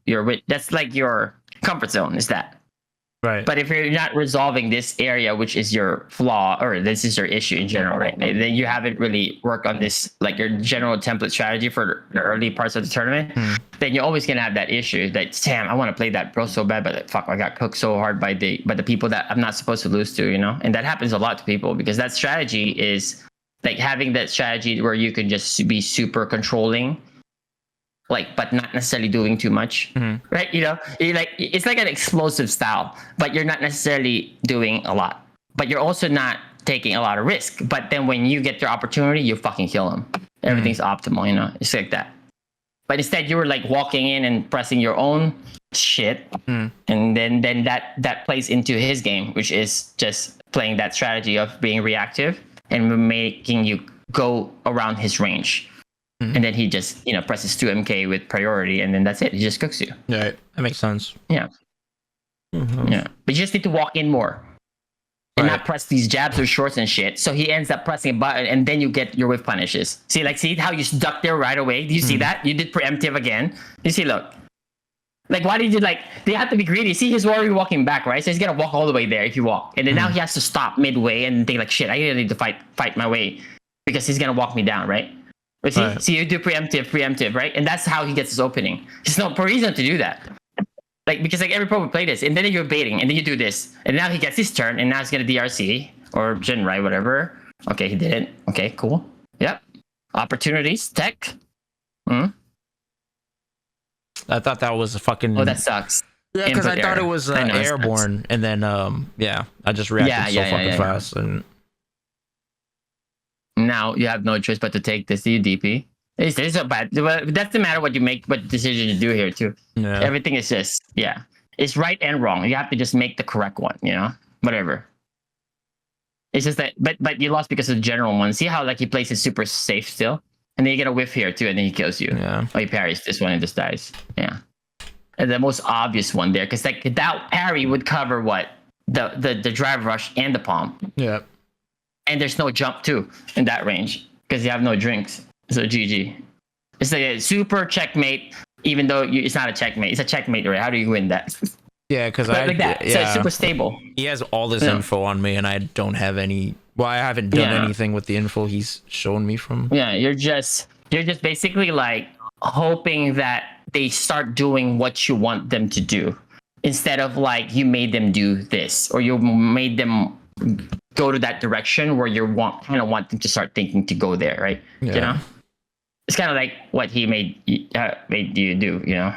that's like your comfort zone is that. Right. But if you're not resolving this area, which is your flaw or this is your issue in general, right? Then you haven't really worked on this, like your general template strategy for the early parts of the tournament. Then you're always gonna have that issue that, damn, I want to play that bro so bad, but fuck, I got cooked so hard by the people that I'm not supposed to lose to, And that happens a lot to people because that strategy is like having that strategy where you can just be super controlling, like, but not necessarily doing too much, right? It's like an explosive style, but you're not necessarily doing a lot, but you're also not taking a lot of risk. But then when you get your opportunity, you fucking kill them. Everything's optimal, It's like that. But instead, you were like walking in and pressing your own shit, and then that plays into his game, which is just playing that strategy of being reactive and making you go around his range. And then he just, presses 2 MK with priority, and then that's it. He just cooks you. Yeah, that makes sense. Yeah. Yeah. But you just need to walk in more and not press these jabs or shorts and shit. So he ends up pressing a button, and then you get your whiff punishes. See how you duck there right away? Do you see that? You did preemptive again. You see, look. Like, why did you they have to be greedy. See, he's already walking back, right? So he's going to walk all the way there if you walk. And then now he has to stop midway and think like, shit, I need to fight my way because he's going to walk me down, right? But see, you do preemptive, right? And that's how he gets his opening. There's no reason to do that. Like, because like every pro would play this, and then you're baiting, and then you do this, and now he gets his turn, and now he's gonna DRC or Jinrai, whatever. Okay, he didn't. Okay, cool. Yep. Opportunities, tech. I thought that was a fucking. Oh, that sucks. Yeah, because I thought it was airborne, and then I just reacted so fucking fast, and now you have no choice but to take this DP. It's so bad. Well, it doesn't matter what you make, what decision you do here too. Yeah. Everything is just it's right and wrong. You have to just make the correct one. Whatever. It's just that, but you lost because of the general one. See how like he plays it super safe still, and then you get a whiff here too, and then he kills you. Yeah. Or he parries this one and just dies. Yeah. And the most obvious one there, because like that parry would cover what the drive rush and the palm. Yeah. And there's no jump too in that range because you have no drinks. So GG. It's like a super checkmate, even though it's not a checkmate. It's a checkmate, right? How do you win that? Yeah, because like that. So it's super stable. He has all this info on me, and I don't have any. Well, I haven't done anything with the info he's shown me from. Yeah, you're just basically like hoping that they start doing what you want them to do, instead of like you made them do this or you made them go to that direction where you kind of want them to start thinking to go there, right? Yeah. You know, it's kind of like what he made you do, you know.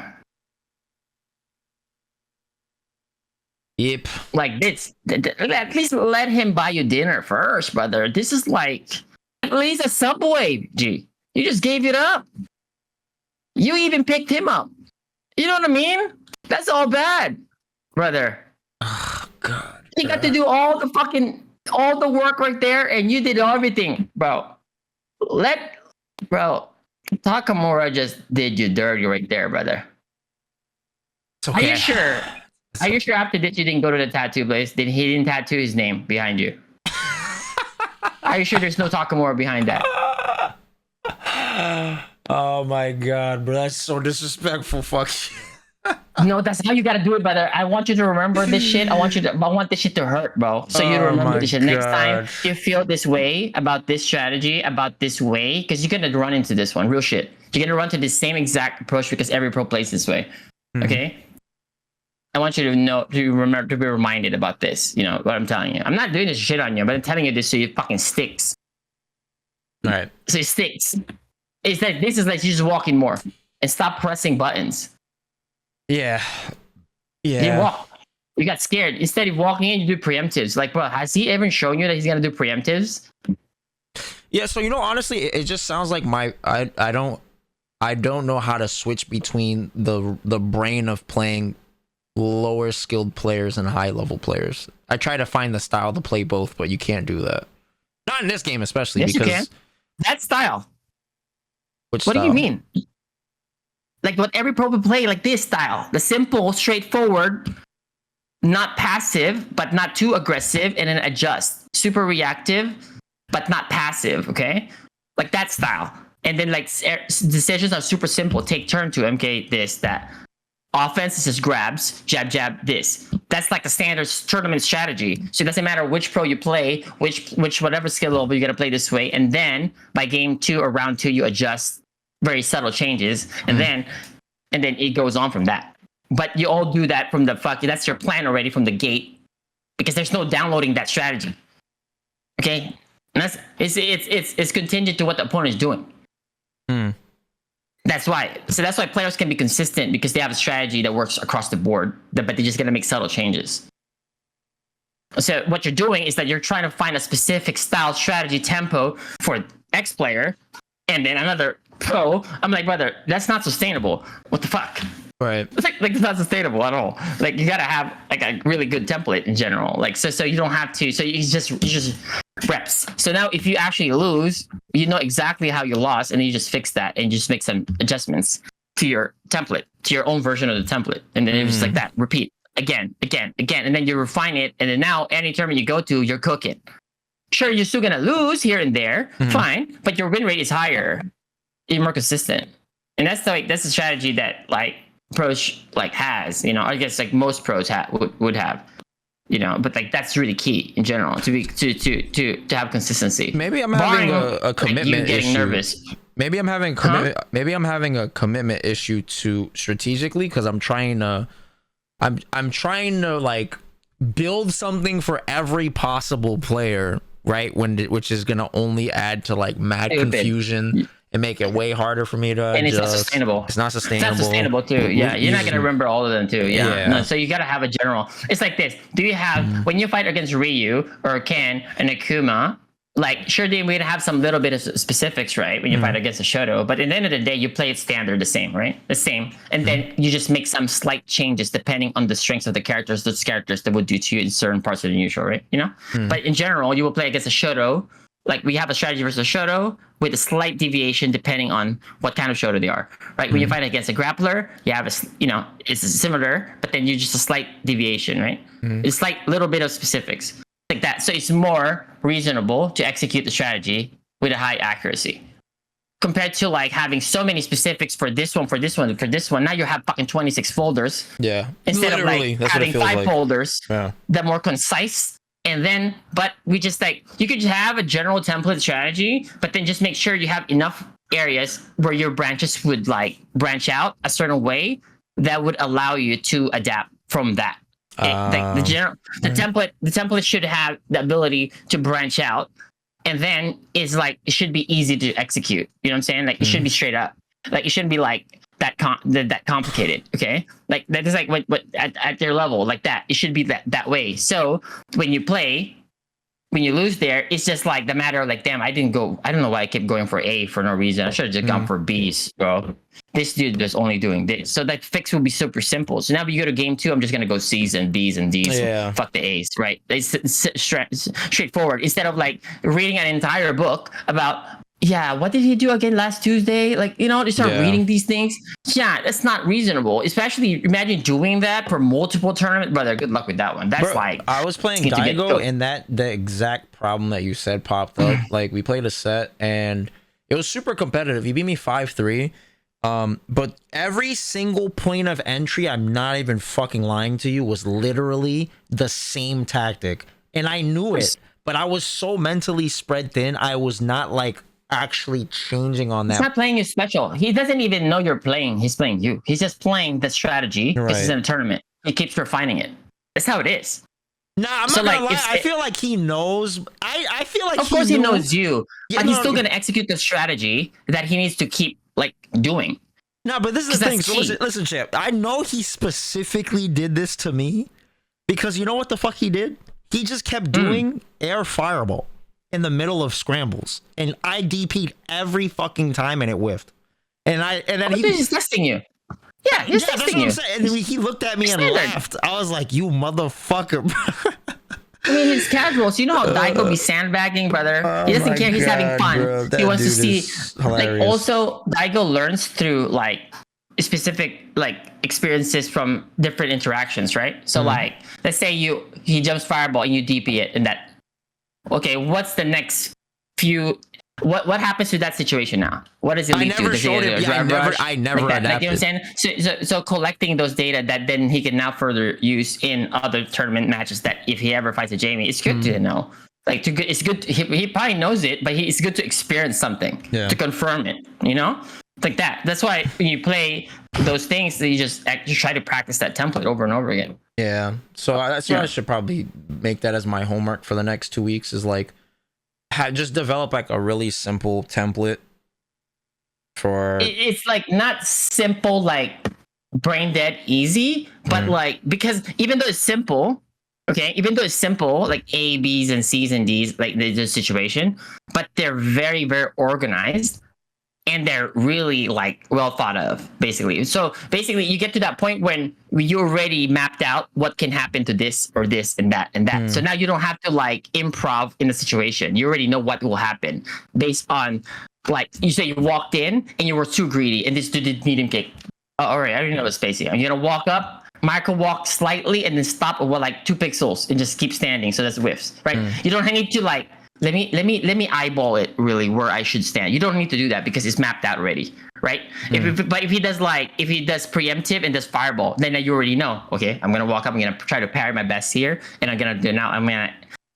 Yep. Like this, at least let him buy you dinner first, brother. This is like at least a Subway, G. You just gave it up. You even picked him up. You know what I mean? That's all bad, brother. Oh God. He got to do all the work right there, and you did everything, bro. Takamura just did you dirty right there, brother. It's okay. Are you sure? Are you sure after this you didn't go to the tattoo place? He didn't tattoo his name behind you? Are you sure there's no Takamura behind that? Oh my God, bro, that's so disrespectful. Fuck you. No, that's how you gotta do it, brother. I want you to remember this shit. I want this shit to hurt, bro. So you remember this shit. Next time you feel this way about this strategy, about this way, because you're gonna run into this one, real shit. You're gonna run to the same exact approach because every pro plays this way. Okay? I want you to know, to remember, to be reminded about this. You know what I'm telling you. I'm not doing this shit on you, but I'm telling you this so it fucking sticks. All right. So it sticks. It's like this is like you just walking more and stop pressing buttons. Yeah. You walk. You got scared. Instead of walking in, you do preemptives. Like, bro, has he ever shown you that he's gonna do preemptives? Yeah. So honestly, it just sounds like I don't know how to switch between the brain of playing lower skilled players and high level players. I try to find the style to play both, but you can't do that. Not in this game, especially yes, because you can. That style. Which what style? Do you mean? Like what every pro would play, like this style. The simple, straightforward, not passive, but not too aggressive, and then adjust. Super reactive, but not passive, okay? Like that style. And then like decisions are super simple. Take turn to MK this, that. Offense is just grabs, jab, jab, this. That's like a standard tournament strategy. So it doesn't matter which pro you play, which whatever skill level you gotta play this way. And then by game 2 or round 2, you adjust very subtle changes, and then it goes on from that. But you all do that from the that's your plan already from the gate, because there's no downloading that strategy. Okay, and it's contingent to what the opponent is doing. That's why players can be consistent, because they have a strategy that works across the board, but they're just gonna make subtle changes. So what you're doing is that you're trying to find a specific style, strategy, tempo for X player, and then another pro. I'm like, brother, that's not sustainable. What the fuck? Right. It's like it's not sustainable at all. Like you gotta have like a really good template in general. Like so you don't have to. So you just reps. So now if you actually lose, you know exactly how you lost, and then you just fix that and just make some adjustments to your template, to your own version of the template, and then it's just like that. Repeat again, and then you refine it, and then now any tournament you go to, you're cooking. Sure, you're still gonna lose here and there, fine, but your win rate is higher. You're more consistent, and that's the strategy that like pros like has. You know, I guess like most pros would have. You know, but like that's really key in general to have consistency. Maybe I'm having a commitment getting issue. Nervous. Maybe I'm having commitment. Maybe I'm having a commitment issue to strategically, because I'm trying to like build something for every possible player, right? Which is gonna only add to like mad confusion and make it way harder for me to adjust. And it's not sustainable. It's not sustainable. It's not sustainable too. Yeah, you're not gonna remember all of them too. Yeah. No, so you gotta have a general. It's like this. Do you have when you fight against Ryu or Ken and Akuma? Like, sure, they would have some little bit of specifics, right? When you fight against a Shoto, but at the end of the day, you play it standard, the same, right? The same, and then you just make some slight changes depending on the strengths of the characters, those characters that would do to you in certain parts of the neutral, right? You know, but in general, you will play against a Shoto. Like we have a strategy versus a Shoto with a slight deviation depending on what kind of Shoto they are, right? When you fight against a grappler, you have it's similar, but then you just a slight deviation, right? It's like little bit of specifics like that. So it's more reasonable to execute the strategy with a high accuracy compared to like having so many specifics for this one, for this one, for this one. Now you have fucking 26 folders. Yeah. Instead Literally, of like having 5 folders that more concise. And then, but we just like, you could just have a general template strategy, but then just make sure you have enough areas where your branches would like branch out a certain way that would allow you to adapt from that. Like the template should have the ability to branch out, and then it's like it should be easy to execute. You know what I'm saying? Like it should be straight up. Like it shouldn't be like that complicated. Okay, like that is like what at their level like that. It should be that way. So when you play. When you lose there, it's just like the matter of like, damn, I don't know why I kept going for A for no reason. I should have just gone for B's, bro. This dude was only doing this. So that fix will be super simple. So now when you go to game 2, I'm just going to go C's and B's and D's. Yeah. Fuck the A's, right? It's straightforward. Instead of like reading an entire book about, yeah, what did he do again last Tuesday? Like, you know, they start reading these things. Yeah, that's not reasonable. Especially imagine doing that for multiple tournaments. Brother, good luck with that one. That's like I was playing Daigo and the exact problem that you said popped up. Like we played a set and it was super competitive. He beat me 5-3. But every single point of entry, I'm not even fucking lying to you, was literally the same tactic. And I knew it, but I was so mentally spread thin. I was not like actually changing on that. He's not playing you special. He doesn't even know you're playing. He's playing you. He's just playing the strategy. Right. This is in a tournament. He keeps refining it. That's how it is. Nah, I'm not gonna lie. I feel like he knows. I feel like of course he knows you, but he's still gonna execute the strategy that he needs to keep like doing. No, but this is the thing. So listen, champ. I know he specifically did this to me because you know what the fuck he did? He just kept doing air fireball in the middle of scrambles, and I DP'd every fucking time, and it whiffed. And then he's testing you. Yeah, he's testing you. And he looked at me and laughed. I was like, "You motherfucker!" I mean, he's casual. So you know how Daigo be sandbagging, brother. He doesn't care. He's having fun. He wants to see. Hilarious. Like also, Daigo learns through like specific like experiences from different interactions, right? So like, let's say he jumps fireball and you DP it, and that. Okay, what's the next few? What happens to that situation now? What does it lead to? I never like adapted. Like, you know what I'm saying? So collecting those data that then he can now further use in other tournament matches that if he ever fights a Jamie, it's good to know. Like it's good. He probably knows it, but it's good to experience something to confirm it. You know, like that. That's why when you play those things, you try to practice that template over and over again. Yeah. So that's why I should probably make that as my homework for the next 2 weeks. Is like. Just develop like a really simple template for it's like not simple like brain dead easy, but like because even though it's simple like A, B's and C's and D's like the situation, but they're very very organized and they're really like well thought of basically. So basically you get to that point when you already mapped out what can happen to this or this and that and that. So now you don't have to like improv in the situation. You already know what will happen based on like you say you walked in and you were too greedy and this dude did medium kick. Oh, all right, I didn't know it was spacing. I'm gonna walk up, Michael walk slightly and then stop at like 2 pixels and just keep standing. So that's whiffs, right? You don't need to like let me eyeball it really where I should stand. You don't need to do that because it's mapped out already, right? But if he does preemptive and does fireball, then you already know. Okay, I'm gonna walk up. I'm gonna try to parry my best here, and I'm gonna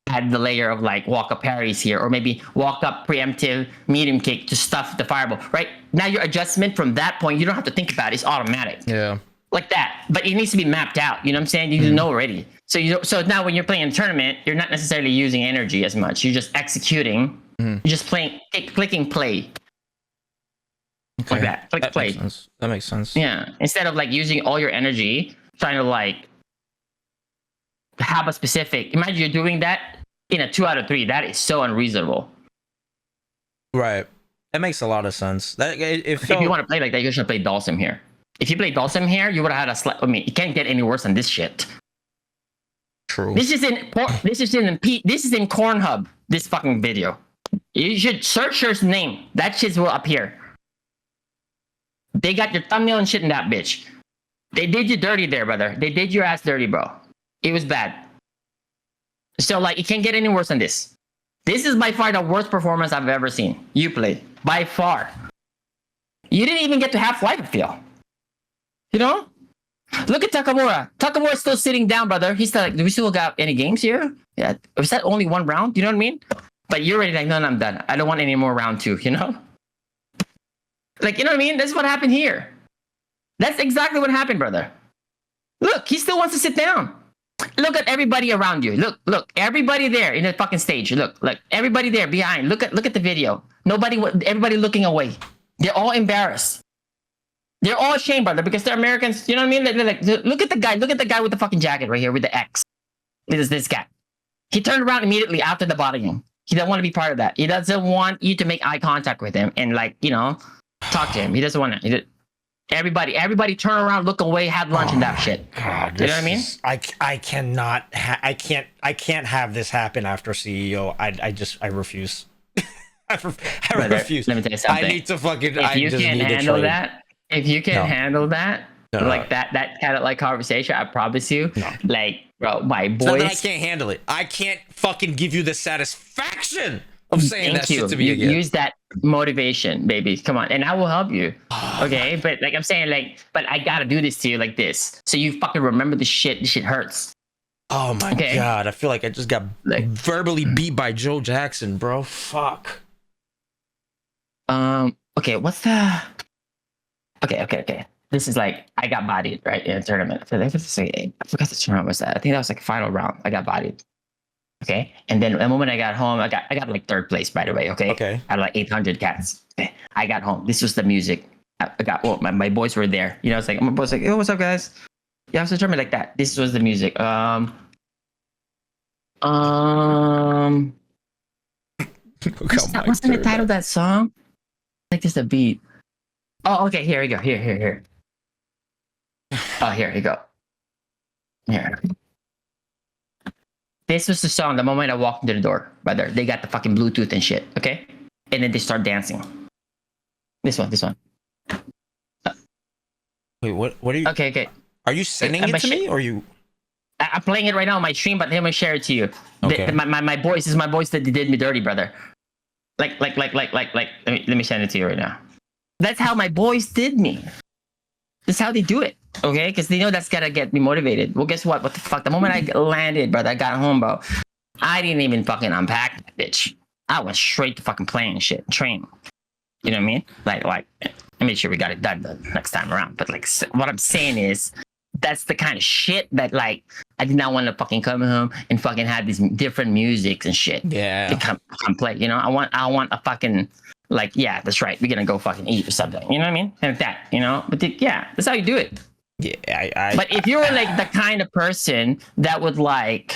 add the layer of like walk up parries here, or maybe walk up preemptive medium kick to stuff the fireball. Right now, your adjustment from that point, you don't have to think about it. It's automatic. Yeah. Like that, but it needs to be mapped out. You know what I'm saying? You know already. So now when you're playing a tournament, you're not necessarily using energy as much. You're just executing. You're just playing, clicking play. Okay. Like that. Click play. That makes sense. Yeah. Instead of like using all your energy trying to like have a specific. Imagine you're doing that in a 2 out of 3. That is so unreasonable. Right. That makes a lot of sense. If you want to play like that, you should play Dawson here. If you played Dawson here, you would have had a slight. I mean, it can't get any worse than this shit. True. This is in Cornhub. This fucking video. You should search your name. That shit will appear. They got your thumbnail and shit in that bitch. They did you dirty there, brother. They did your ass dirty, bro. It was bad. So like, it can't get any worse than this. This is by far the worst performance I've ever seen you play. By far. You didn't even get to half-life feel. You know? Look at Takamura. Takamura's still sitting down, brother. He's still like, do we still got any games here? Yeah. Was that only 1 round? You know what I mean? But you're already like, no, I'm done. I don't want any more round 2, you know? Like, you know what I mean? That's what happened here. That's exactly what happened, brother. Look, he still wants to sit down. look at everybody around you. Look, everybody there in the fucking stage. Look, everybody there behind. Look at the video. Everybody looking away. They're all embarrassed. They're all ashamed, brother, because they're Americans. You know what I mean? They're like, look at the guy with the fucking jacket right here with the X. This guy. He turned around immediately after the bodying. He doesn't want to be part of that. He doesn't want you to make eye contact with him and talk to him. He doesn't want to. Everybody turn around, look away, have lunch and that shit. God, you know what I mean? I can't have this happen after CEO. I refuse. I refuse. Let me tell you something. I need to fucking. If you can't handle that, like that kind of like conversation, I promise you, bro, my boys. It's not that I can't handle it. I can't fucking give you the satisfaction of saying that shit to me again. Use that motivation, baby. Come on, and I will help you. Okay, but like I'm saying, but I gotta do this to you like this, so you fucking remember the shit. The shit hurts. Oh my God, I feel like I just got verbally beat by Joe Jackson, bro. Fuck. Okay, what's the? Okay. This is like I got bodied right in a tournament. I forgot the tournament was that. I think that was like final round. I got bodied. Okay, and then the moment I got home, I got like third place, by the way. Okay. I had like 800 cats. Okay. I got home. This was the music. My boys were there. You know, it's like my boys like, oh, what's up, guys? Yeah, I was a tournament like that. This was the music. Wasn't the title of that song? Like just a beat. Oh, okay. Here we go. Here. Oh, here you go. Here. This was the song. The moment I walked into the door, brother, they got the fucking Bluetooth and shit. Okay, and then they start dancing. This one. Wait, what are you? Okay. Are you sending it to me, or you? I'm playing it right now on my stream, but I'm gonna share it to you. Okay. My boys is my boys that did me dirty, brother. Like. Let me send it to you right now. That's how my boys did me. That's how they do it. Okay, because they know that's gotta get me motivated. Well, guess what? What the fuck? The moment I landed, brother, I got home, bro. I didn't even fucking unpack that bitch. I went straight to fucking playing shit, training. You know what I mean? Like, I made sure we got it done the next time around. But like, what I'm saying is, that's the kind of shit that like I did not want to fucking come home and fucking have these different musics and shit. Yeah. To come play. You know, I want a fucking. Like, yeah, that's right. We're gonna go fucking eat or something. You know what I mean? And that, you know. But that's how you do it. Yeah, But if you're like the kind of person that would like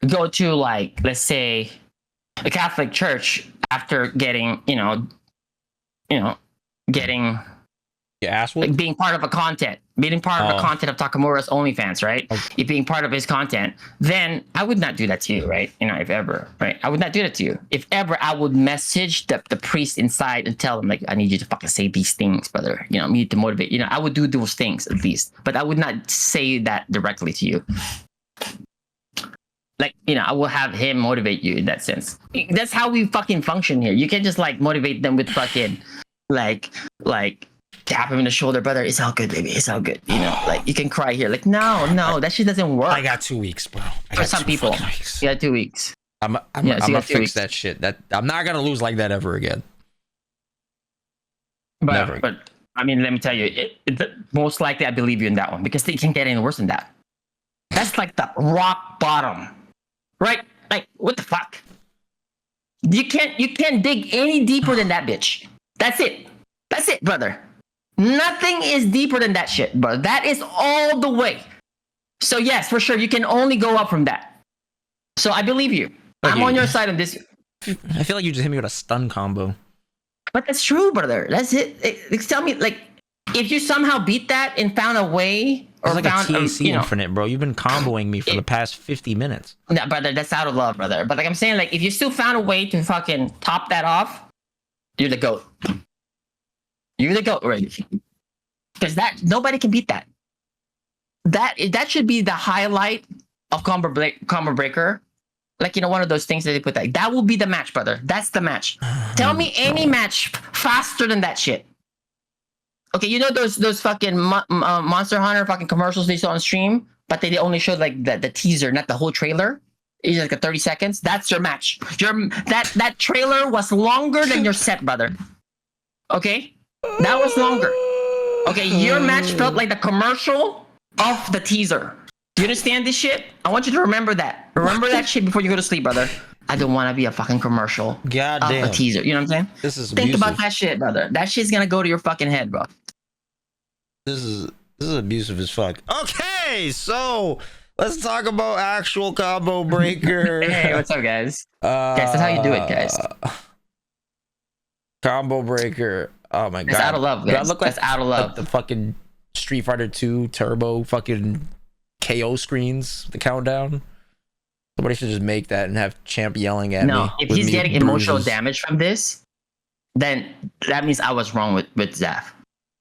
go to like, let's say, a Catholic church after getting, getting like being part of a content, being part of the content of Takamura's OnlyFans, right? Okay. If being part of his content, then I would not do that to you, right? You know, if ever, right? I would not do that to you. If ever, I would message the priest inside and tell him, like, I need you to fucking say these things, brother. You know, I need to motivate. You know, I would do those things at least, but I would not say that directly to you. Like, you know, I will have him motivate you in that sense. That's how we fucking function here. You can't just like motivate them with fucking like tap him in the shoulder, brother. It's all good, baby. It's all good. You know, like you can cry here. Like, no, that shit doesn't work. I got 2 weeks, bro. For some people, you got 2 weeks. I'm gonna fix that shit. That I'm not gonna lose like that ever again. But I mean, let me tell you, most likely I believe you in that one because they can't get any worse than that. That's like the rock bottom, right? Like, what the fuck? You can't dig any deeper than that, bitch. That's it, brother. Nothing is deeper than that shit, bro. That is all the way. So yes, for sure, you can only go up from that. So I believe you. I'm on your side on this. I feel like you just hit me with a stun combo. But that's true, brother. That's it. Tell me, like, if you somehow beat that and found a way, or like found a TAC infinite, bro. You've been comboing me for the past 50 minutes. No, brother, that's out of love, brother. But like I'm saying, like, if you still found a way to fucking top that off, you're the GOAT. You're the GOAT, right? Because that nobody can beat that. That should be the highlight of Combo Breaker. Like, you know, one of those things that they put that will be the match, brother. That's the match. Tell me any match faster than that shit. Okay, you know those fucking Monster Hunter fucking commercials they saw on stream, but they only showed like the teaser, not the whole trailer. It's like a 30 seconds. That's your match. That trailer was longer than your set, brother. Okay, that was longer. Okay, your match felt like the commercial of the teaser. Do you understand this shit? I want you to remember that. Remember that shit before you go to sleep, brother. I don't want to be a fucking commercial. Goddamn. A teaser. You know what I'm saying? This is Think abusive. about that shit, brother. That shit's gonna go to your fucking head, bro. This is abusive as fuck. Okay, so let's talk about actual combo breaker. Hey, what's up, guys? Guys, that's how you do it, guys. Combo breaker. Oh my god. That's out of love, guys. That look like, that's out of love. Like the fucking Street Fighter 2 Turbo fucking KO screens, the countdown. Somebody should just make that and have Champ yelling at me. No, if he's getting emotional damage from this, then that means I was wrong with Zaf.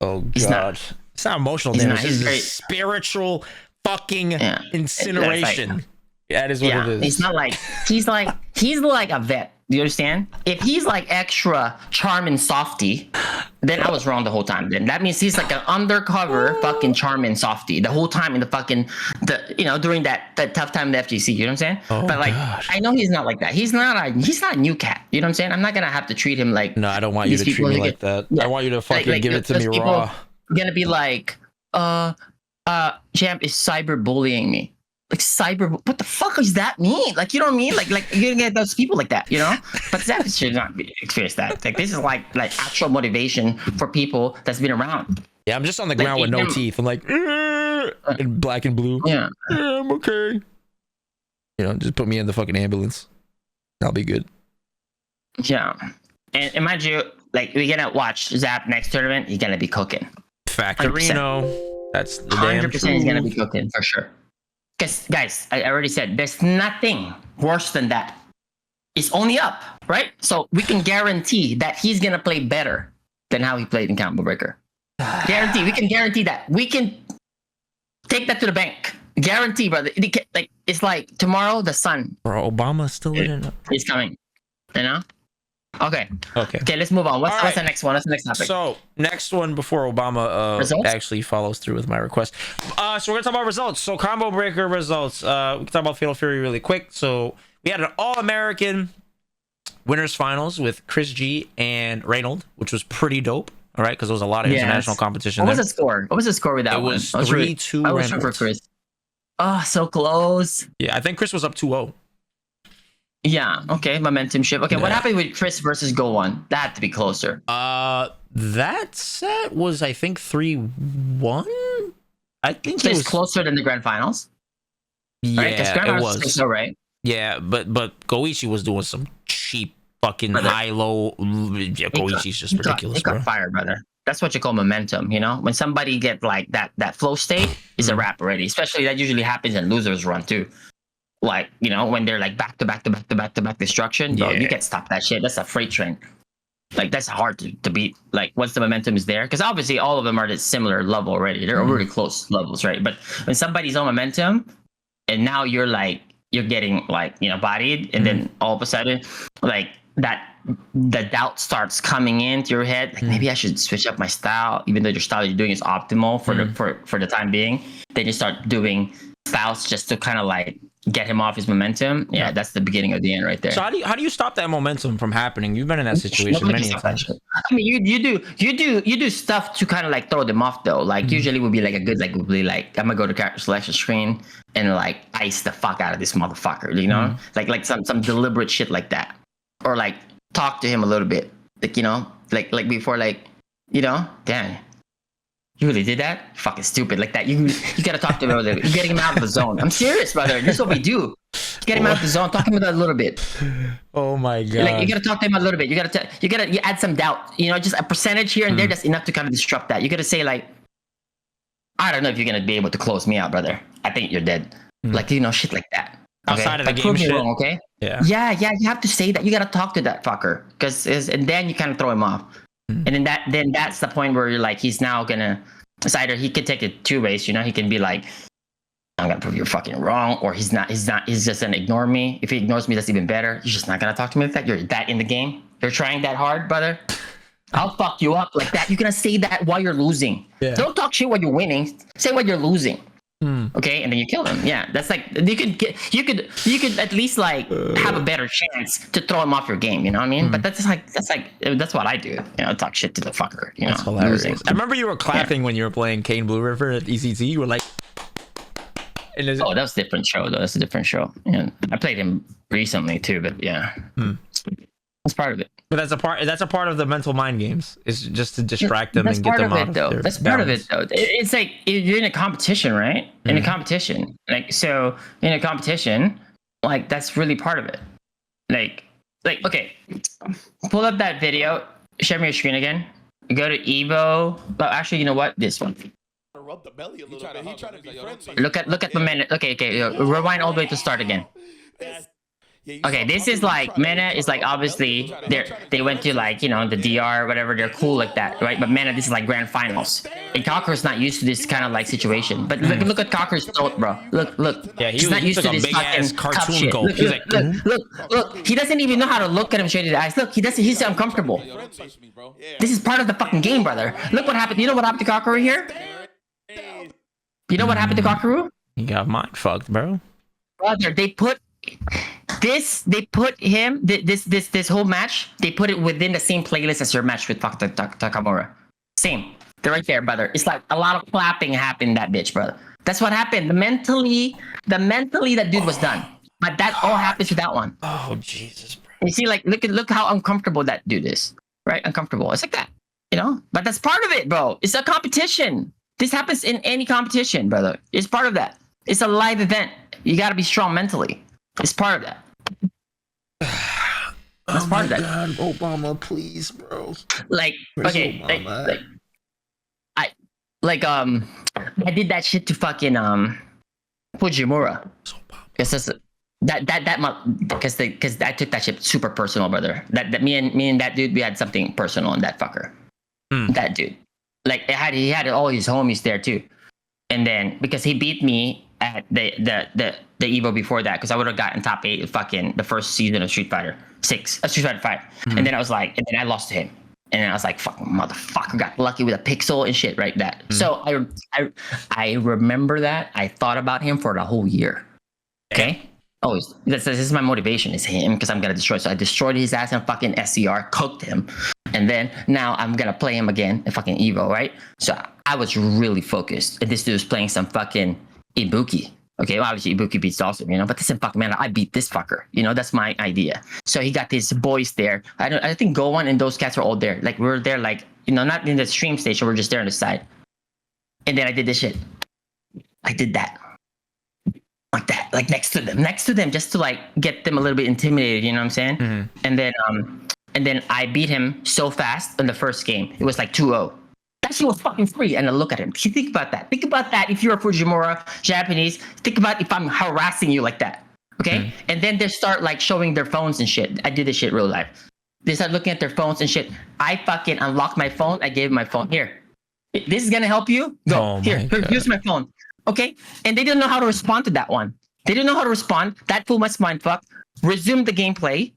Oh god. It's not emotional damage. This is spiritual fucking incineration. Like, that is what it is. It's not like he's like a vet. Do you understand? If he's like extra charm and softy, then I was wrong the whole time. Then that means he's like an undercover fucking charm and softy the whole time in the fucking during that tough time in the FGC. You know what I'm saying? Oh, but like gosh. I know he's not like that. He's not a new cat. You know what I'm saying? I'm not gonna have to treat him like. No, I don't want you to treat me like that. I want you to fucking give it to me raw. Gonna be like, Champ is cyberbullying me. Like what the fuck does that mean? Like, you know what I mean? Like you're gonna get those people like that, you know? But that should not experience that. Like this is like actual motivation for people that's been around. Yeah, I'm just on the ground with no teeth. I'm like, in black and blue. Yeah, I'm okay. You know, just put me in the fucking ambulance. I'll be good. Yeah, and mind you, like we're gonna watch Zap next tournament. He's gonna be cooking. Factorino. That's the 100%. He's gonna be truth. cooking for sure. Because, guys, I already said there's nothing worse than that. It's only up, right? So we can guarantee that he's going to play better than how he played in Combo Breaker. Guarantee. We can guarantee that. We can take that to the bank. Guarantee, brother. It's like tomorrow, the sun. Bro, Obama still in it. He's coming. You know? Okay, Okay, let's move on. What's the next one? What's the next topic? So, next one before Obama actually follows through with my request. So, we're going to talk about results. So, Combo Breaker results. We can talk about Fatal Fury really quick. So, we had an All-American Winners Finals with Chris G and Reynold, which was pretty dope. All right, because there was a lot of international competition. What was the score? What was the score with that one? It was 3-2 I was for Chris. Oh, so close. Yeah, I think Chris was up 2-0. Yeah, okay, momentum shift. Okay, what happened with Chris versus Go One? That had to be closer. That set was, I think, 3-1. I think so it was closer than the grand finals. Yeah, right? it was. So, right? Yeah, but Goichi was doing some cheap fucking high-low. Yeah, Goichi's just ridiculous, bro. He got fired, brother. That's what you call momentum, you know? When somebody get like that flow state, is a wrap already. Especially that usually happens in losers run too. Like, you know, when they're like back to back destruction, bro, you can't stop that shit. That's a freight train. Like, that's hard to beat. Like, once the momentum is there, because obviously all of them are at a similar level already. They're really close levels, right? But when somebody's on momentum, and now you're getting like, you know, bodied, and then all of a sudden, like the doubt starts coming into your head. Like, maybe I should switch up my style, even though your style you're doing is optimal for the time being. Then you start doing styles just to kind of like get him off his momentum. Yeah, that's the beginning of the end right there. So how do you stop that momentum from happening? You've been in that situation many times. I mean, you do stuff to kind of like throw them off though. Like usually would be like a good I'm gonna go to character selection screen and like ice the fuck out of this motherfucker, you know? Like some deliberate shit like that. Or like talk to him a little bit. Like, you know, like before, like, you know, damn. You really did that? Fucking stupid. Like that. You gotta talk to him a little bit. You're getting him out of the zone. I'm serious, brother. This is what we do. Get him out of the zone. Talk to him a little bit. Oh my god. Like, you gotta talk to him a little bit. You add some doubt. You know, just a percentage here and there. That's enough to kind of disrupt that. You gotta say like, I don't know if you're gonna be able to close me out, brother. I think you're dead. Like, you know, shit like that. Okay? Outside of the like, game shit. Wrong, okay? Yeah. Yeah. You have to say that. You gotta talk to that fucker, and then you kind of throw him off. And then that's the point where you're like, he's now gonna. It's either he could take it two ways, you know. He can be like, I'm gonna prove you're fucking wrong, or he's just gonna ignore me. If he ignores me, that's even better. You're just not gonna talk to me like that. You're that in the game. You're trying that hard, brother. I'll fuck you up like that. You're gonna say that while you're losing. Yeah. Don't talk shit while you're winning. Say while you're losing. Okay, and then you kill him. Yeah, that's like you could at least like have a better chance to throw him off your game. You know what I mean? But that's what I do. You know, talk shit to the fucker. You that's know, hilarious. losing. I remember you were clapping when you were playing Kane Blue River at ECT. You were like, that was a different show though. That's a different show. And I played him recently too, but yeah, that's part of it. But that's a part of the mental mind games. Is just to distract them and get them out of their That's part of it though. It's like you're in a competition, right? In a competition, like so in a competition, like that's really part of it. Like okay, pull up that video. Share me your screen again. Go to Evo. Oh, actually, you know what? This one. Rub the belly a little bit. He trying to be friendly. Look at the minute. Okay. Rewind all the way to start again. Okay, this is like Mena is like obviously they went to like the DR or whatever, they're cool like that, right? But Mena, this is like grand finals. And Cocker's not used to this kind of like situation. But look at Cocker's throat, bro. Look. Yeah, he's not used to this fucking cartoon goal. He's like look. He doesn't even know how to look at him straight in the eyes. Look, he's uncomfortable. This is part of the fucking game, brother. Look what happened. You know what happened to Cocker here? You know what happened to Cocker? You got mind fucked, bro. Brother, they put him this whole match, they put it within the same playlist as your match with Takamura. Same. They're right there, brother. It's like a lot of clapping happened that bitch, brother. That's what happened. The mentally that dude was done. But that all happens to that one. Oh Jesus, bro. You see, like look how uncomfortable that dude is. Right? Uncomfortable. It's like that. But that's part of it, bro. It's a competition. This happens in any competition, brother. It's part of that. It's a live event. You gotta be strong mentally. It's part of that. That's part of that. God, Obama, please, bro. Like, Where's okay, Obama? I did that shit to fucking Fujimura. Because because I took that shit super personal, brother. That me and that dude, we had something personal on that fucker. That dude, like he had all his homies there too, and then because he beat me at the Evo before that, because I would have gotten top 8 fucking the first season of Street Fighter 5, and then I was like, and then I lost to him, and then I was like, fucking motherfucker, got lucky with a pixel and shit, right? That. So I remember that. I thought about him for the whole year. Okay. Always. This is my motivation, is him, because I'm gonna destroy. So I destroyed his ass in fucking SCR, cooked him, and then now I'm gonna play him again in fucking Evo, right? So I was really focused, and this dude was playing some fucking Ibuki. Okay, well, obviously Ibuki beats awesome, but this is fucking man, I beat this fucker. That's my idea. So he got these boys there. I think Gowan and those cats are all there. Like we're there, like not in the stream station. We're just there on the side. And then I did this shit. I did that. Like that, like next to them, just to like get them a little bit intimidated. You know what I'm saying? Mm-hmm. And then I beat him so fast in the first game. It was like 2-0. That shit was fucking free. And I look at him. Think about that. Think about that. If you're a Fujimura Japanese, think about if I'm harassing you like that. Okay? Mm-hmm. And then they start like showing their phones and shit. I did this shit real life. They start looking at their phones and shit. I fucking unlocked my phone. I gave my phone. Here. This is gonna help you? Go. Here's my phone. Okay? And they didn't know how to respond to that one. They didn't know how to respond. That fool must mind fuck. Resumed the gameplay.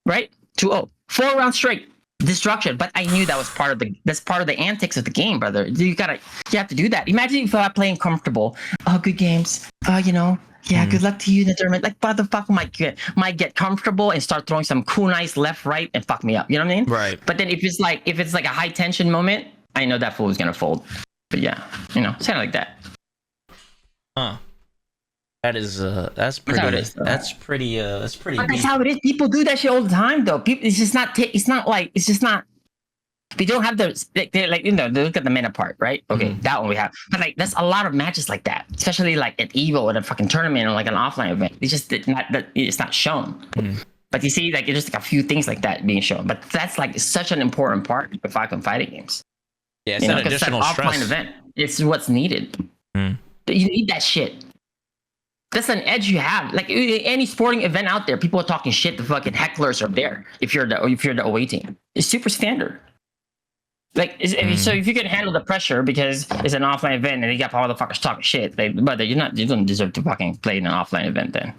Right? 2-0. 4 rounds straight. Destruction. But I knew that was part of the antics of the game, brother. You have to do that. Imagine if I'm playing comfortable. Oh, good games. Good luck to you in the tournament. Like, motherfucker might get comfortable and start throwing some kunais left, right, and fuck me up. You know what I mean? Right. But then if it's like a high tension moment, I know that fool is gonna fold. But yeah, it's kind of like that. Huh. That's pretty. That's pretty. That's how it is. People do that shit all the time, though. People, it's just not. We don't have the they look at the meta part, right? Okay, that one we have. But like, that's a lot of matches like that, especially like at Evo at a fucking tournament or like an offline event. It's not shown. But you see, like, it's just like a few things like that being shown. But that's like such an important part of Falcon fighting games. Yeah, it's an additional stress. Offline event. It's what's needed. You need that shit. That's an edge you have. Like any sporting event out there, people are talking shit. The fucking hecklers are there. If you're the away team, it's super standard. Like, so if you can handle the pressure because it's an offline event and you got all the fuckers talking shit, brother, you don't deserve to fucking play in an offline event then.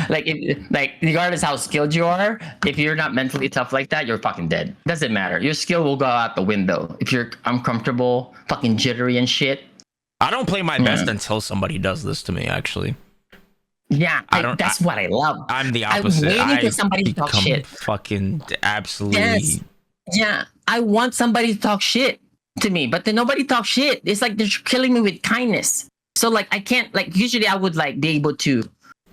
like regardless how skilled you are, if you're not mentally tough like that, you're fucking dead. Doesn't matter. Your skill will go out the window if you're uncomfortable, fucking jittery and shit. I don't play my best until somebody does this to me, actually. Yeah, that's what I love. I'm the opposite. I'm waiting for somebody to talk shit. Fucking absolutely. Yes. Yeah, I want somebody to talk shit to me, but then nobody talks shit. It's like they're killing me with kindness. So like I can't like usually I would like be able to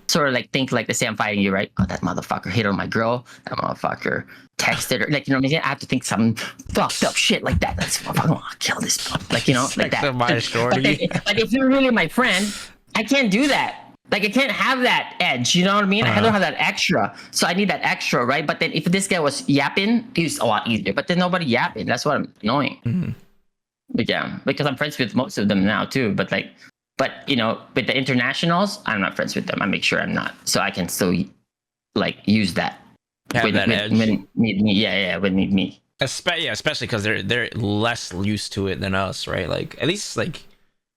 sort of like think like, let's say I'm fighting you, right? Oh, that motherfucker hit on my girl. That motherfucker texted her. Like, you know what I mean? I have to think some fucked up shit like that. That's fucking I'll kill this. Like, you know, like that. My shorty. But if you're really my friend, I can't do that. Like I can't have that edge, you know what I mean? I don't have that extra, so I need that extra, right? But then if this guy was yapping, it's a lot easier. But then nobody yapping. That's what I'm annoying. Mm-hmm. But yeah, because I'm friends with most of them now too. But you know, with the internationals, I'm not friends with them. I make sure I'm not, so I can still like use that. Have that edge. When need me, when need me. Especially because they're less used to it than us, right? Like at least like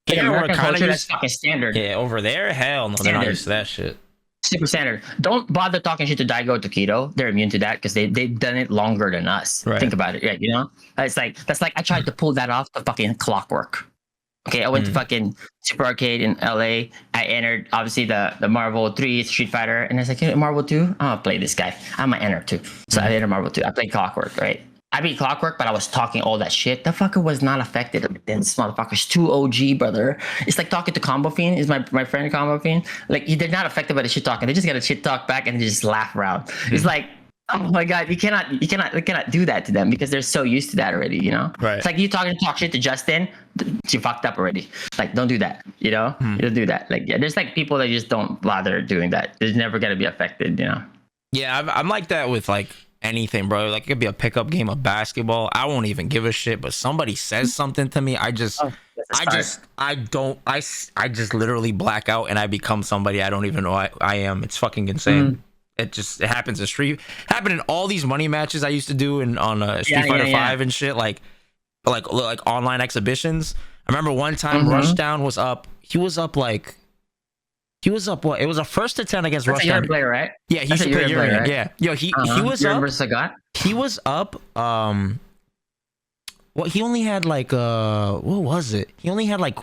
here we're kind of that's fucking standard. Yeah, over there, hell no, they're not used to that shit. Super standard. Don't bother talking shit to Daigo Takedo. They're immune to that because they've done it longer than us. Right. Think about it, right? You know, it's like that's like I tried to pull that off the fucking clockwork. Okay, I went to fucking Super Arcade in LA. I entered obviously the Marvel 3 Street Fighter, and I was like, hey, Marvel 2, I'm gonna play this guy. I'm gonna enter 2. So I entered Marvel 2. I played Clockwork, right? I beat Clockwork, but I was talking all that shit. The fucker was not affected. Then this motherfucker's too OG, brother. It's like talking to Combo Fiend. Is my friend Combo Fiend? Like they're not affected by the shit talking. They just got a shit talk back and they just laugh around. It's like, oh my god, you cannot do that to them because they're so used to that already. You know, right? It's like you talk shit to Justin. You fucked up already. Like don't do that. You know, you don't do that. Like yeah, there's like people that just don't bother doing that. They're never gonna be affected. You know. Yeah, I'm like that with like anything, bro. Like it could be a pickup game of basketball. I won't even give a shit, but somebody says something to me, I just literally black out and I become somebody I don't even know I am. It's fucking insane. It happens in street. Happened in all these money matches I used to do on Street Fighter 5 and shit, like online exhibitions. I remember one time Rushdown was up. He was up what? It was a 1st to 10 against Rushdown. That's a player, right? Yeah, he used to play Urian, right? Yeah. Yo, he was up. He was up. Well, he only had like what was it? He only had like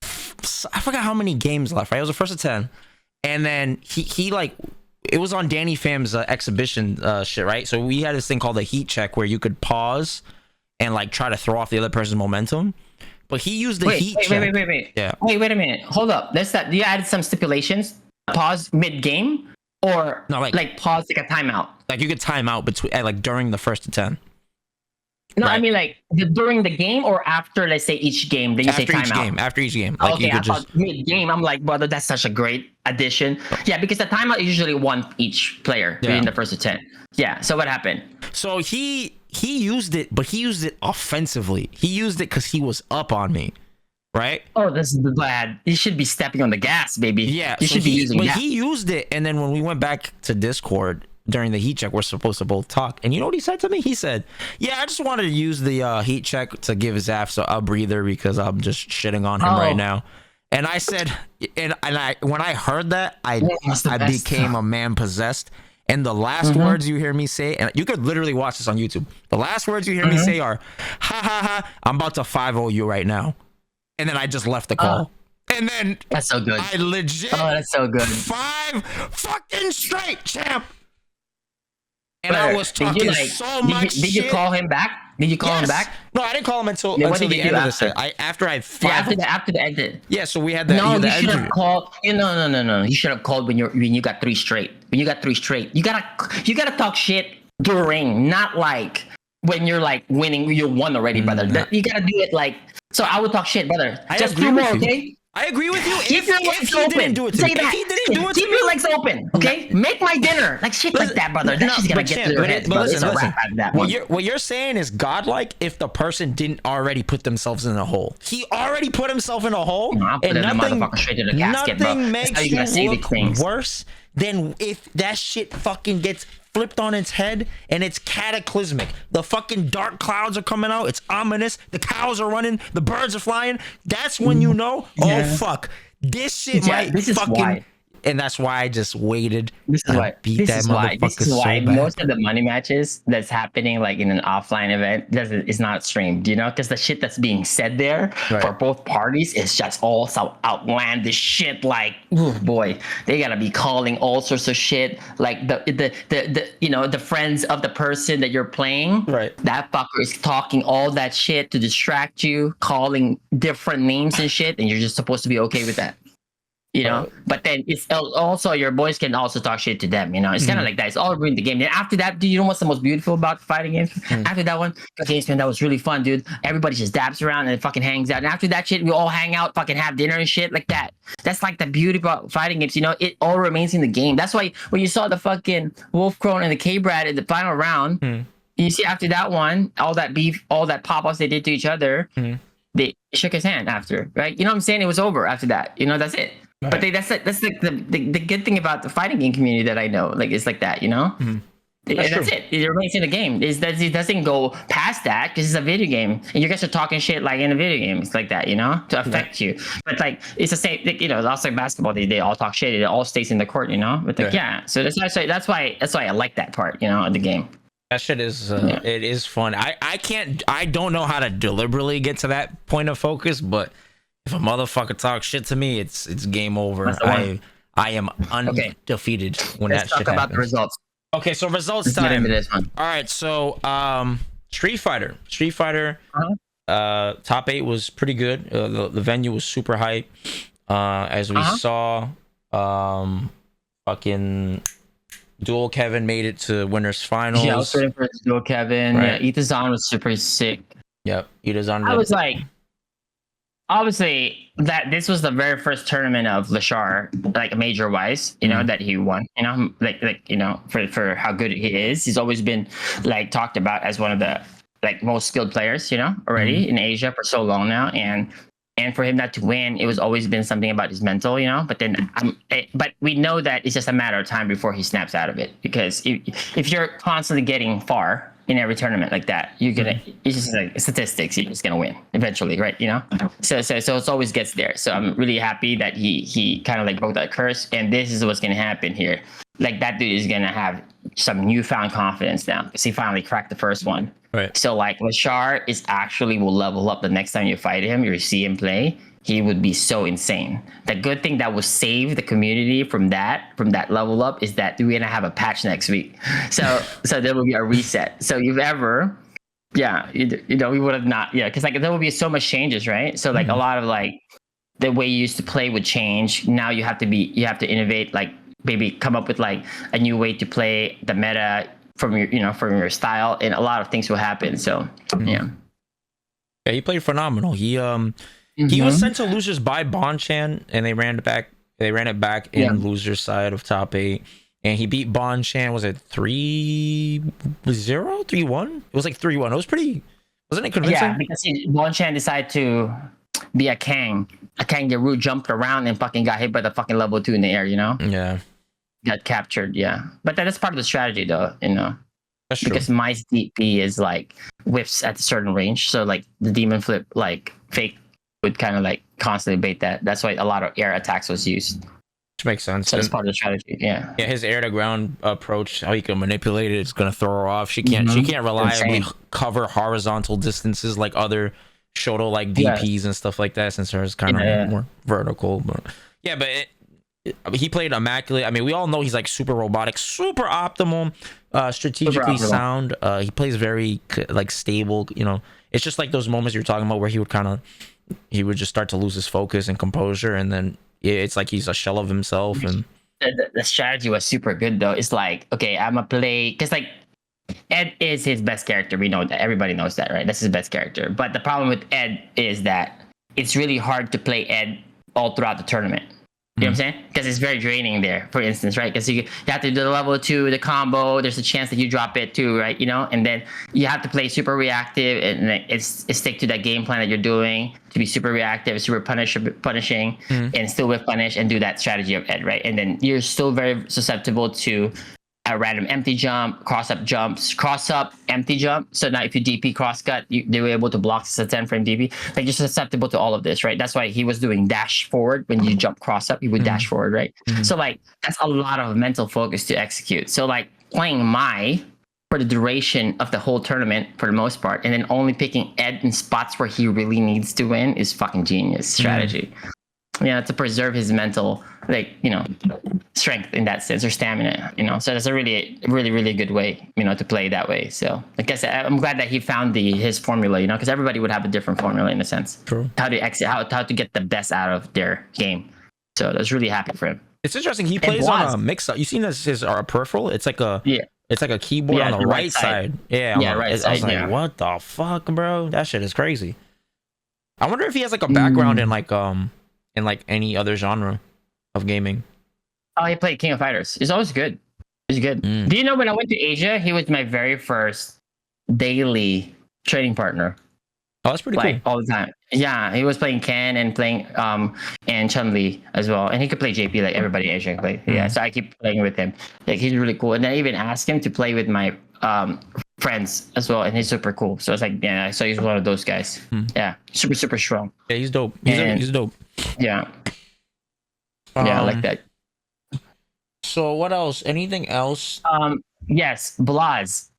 I forgot how many games left. Right, it was a 1st to 10, and then he like it was on Danny Pham's exhibition shit, right? So we had this thing called the heat check where you could pause and like try to throw off the other person's momentum. But he used the heat check. Wait. Yeah. Wait a minute. Hold up. There's that. You added some stipulations. Pause mid game, or no, like pause like a timeout. Like you could time out between like during the 1st to 10. No, right? I mean like during the game or after, let's say each game. Then you say timeout. After each game. Like okay, I thought mid game. I'm like, brother, that's such a great addition. Yeah, because the timeout is usually one each player in the 1st to 10. Yeah. So what happened? So he used it, but he used it offensively. He used it because he was up on me, right? Oh, this is bad. You should be stepping on the gas, baby. Yeah, you should be using that. He used it, and then when we went back to Discord during the heat check, we're supposed to both talk. And you know what he said to me? He said, "Yeah, I just wanted to use the heat check to give Zaf a breather because I'm just shitting on him right now." And I said, and I when I heard that, I became a man possessed. And the last words you hear me say, and you could literally watch this on YouTube. The last words you hear me say are, "Ha ha ha! I'm about to 5-0 you right now," and then I just left the call. And then that's so good. I legit. Oh, that's so good. 5 fucking straight, champ. And I was talking so much shit. Did you call him back? Did you call him back? No, I didn't call him until the end of the set. After the exit. Yeah, so we had that. No, you should have called. No. You should have called when you got 3 straight. When you got 3 straight, you gotta talk shit during, not like when you're like winning. You won already, brother. You gotta do it like. So I would talk shit, brother. Just 2 more, okay? I agree with you. Keep your legs open. Say that. Keep your legs open, okay? Make my dinner. Like shit like that, brother. That shit's gonna get to their heads, brother. It's a wrap out of that one. What you're saying is godlike if the person didn't already put themselves in a hole. He already put himself in a hole, and nothing makes you look worse than if that shit fucking gets flipped on its head and it's cataclysmic. The fucking dark clouds are coming out. It's ominous. The cows are running. The birds are flying. That's when you know, oh fuck, this shit might fucking. and that's why I just waited. This is why. Beat This that is why. This motherfucker is why so bad. most of the money matches that's happening like in an offline event is not streamed. You know, because the shit that's being said there for both parties is just all so outlandish shit. Like, oh boy, they gotta be calling all sorts of shit. Like the you know, the friends of the person that you're playing. Right. That fucker is talking all that shit to distract you, calling different names and shit, and you're just supposed to be okay with that. You know, but then it's also your boys can also talk shit to them. You know, it's kind of like that. It's all ruined the game. Then after that, do you know what's the most beautiful about fighting games? After that one, okay, man, that was really fun, dude. Everybody just dabs around and it fucking hangs out. And after that shit, we all hang out, fucking have dinner and shit like that. That's like the beauty about fighting games. You know, it all remains in the game. That's why when you saw the fucking Wolf Crone and the K-Brad in the final round, you see after that one, all that beef, all that pop-ups they did to each other, they shook his hand after, right? You know what I'm saying? It was over after that. You know, that's it. Right. But that's like the good thing about the fighting game community that I know. Like, it's like that, you know? That's it. It remains in the game. Is that it doesn't go past that because it's a video game, and you guys are talking shit like in a video game. It's like that, you know, to affect you. But like, it's the same. Like, you know, also like basketball, they all talk shit. It all stays in the court, you know. But like, yeah. So that's why I like that part, you know, of the game. That shit is it is fun. I don't know how to deliberately get to that point of focus, but if a motherfucker talks shit to me, it's game over. I am undefeated when that shit happens. Let's talk about the results. Okay, so results time. All right, so Street Fighter, top 8 was pretty good. The venue was super hype. As we saw, fucking Dual Kevin made it to winners finals. Yeah, I was waiting for Dual Kevin. Right. Yeah, Itazan was super sick. Yep, Itazan. I was like, obviously that this was the very first tournament of Leshar, like major wise, you know, that he won, you know, like you know, for how good he is. He's always been like talked about as one of the like most skilled players, you know, already in Asia for so long now, and for him not to win, it was always been something about his mental, you know. But then, but we know that it's just a matter of time before he snaps out of it, because if you're constantly getting far in every tournament like that, you're gonna, it's just like statistics, you're just gonna win eventually, right? You know, so it always gets there. So I'm really happy that he kind of like broke that curse, and this is what's gonna happen here. Like, that dude is gonna have some newfound confidence now because he finally cracked the first one. Right. So like Leshar is actually will level up the next time you fight him, you see him play. He would be so insane. The good thing that will save the community from that level up is that we're gonna have a patch next week. So there will be a reset. So you know, we would have not, because like there will be so much changes, right? So like a lot of like the way you used to play would change. Now you have to innovate, like maybe come up with like a new way to play the meta from your style, and a lot of things will happen. So yeah, he played phenomenal. He was sent to losers by Bonchan, and they ran it back in losers side of top 8, and he beat Bonchan. Was it 3-0, 3-1? It was like 3-1. It was pretty, wasn't it convincing? Yeah, because Bonchan decided to be a Kang. A kangaroo jumped around and fucking got hit by the fucking level 2 in the air, you know? Yeah. Got captured, yeah. But that is part of the strategy, though, you know? That's true. Because Mice DP is like whiffs at a certain range. So like the demon flip, like fake, would kind of like constantly bait that. That's why a lot of air attacks was used. Which makes sense. So it's part of the strategy, yeah. Yeah, his air to ground approach, how he can manipulate it, is gonna throw her off. She can't reliably cover horizontal distances like other Shoto like DPs and stuff like that, since hers kind of more vertical. But yeah, but he played immaculate. I mean, we all know he's like super robotic, super optimal, strategically sound. He plays very like stable. You know, it's just like those moments you're talking about where he would just start to lose his focus and composure, and then it's like he's a shell of himself. And the strategy was super good though. It's like, okay, I'm gonna play, because like Ed is his best character. We know that. Everybody knows that, right? That's his best character. But the problem with Ed is that it's really hard to play Ed all throughout the tournament. You know what I'm saying? Because it's very draining there, for instance, right? Because you have to do the level 2, the combo. There's a chance that you drop it too, right? You know, and then you have to play super reactive, and it's stick to that game plan that you're doing to be super reactive, super punishing, and still with punish and do that strategy of Ed, right? And then you're still very susceptible to a random empty jump, cross up jumps, cross up empty jump. So now if you DP cross cut, they were able to block a 10 frame DP. Like just susceptible to all of this, right? That's why he was doing dash forward when you jump cross up, he would dash forward, right? So like that's a lot of mental focus to execute. So like playing Mai for the duration of the whole tournament for the most part, and then only picking Ed in spots where he really needs to win is fucking genius strategy. Yeah, to preserve his mental, like, you know, strength in that sense, or stamina, you know. So that's a really, really, really good way, you know, to play that way. So I guess I'm glad that he found his formula, you know, because everybody would have a different formula in a sense. True. How to exit, how to get the best out of their game. So that's really happy for him. It's interesting. He plays on a mix. You seen his peripheral? It's like a It's like a keyboard on the right side. Yeah, right side. I was like, what the fuck, bro? That shit is crazy. I wonder if he has like a background in like any other genre of gaming. Oh, he played King of Fighters. He's always good. He's good. Do you know when I went to Asia, he was my very first daily training partner. Oh, that's pretty cool. All the time. Yeah, he was playing Ken and playing and Chun-Li as well. And he could play JP like everybody in Asia can play. Yeah, so I keep playing with him. Like he's really cool. And I even asked him to play with my friends as well, and he's super cool. So it's like, yeah, so he's one of those guys. Yeah, super, super strong. Yeah, he's dope. He's dope. Yeah. Yeah, I like that. So what else? Anything else? Yes, Blaz.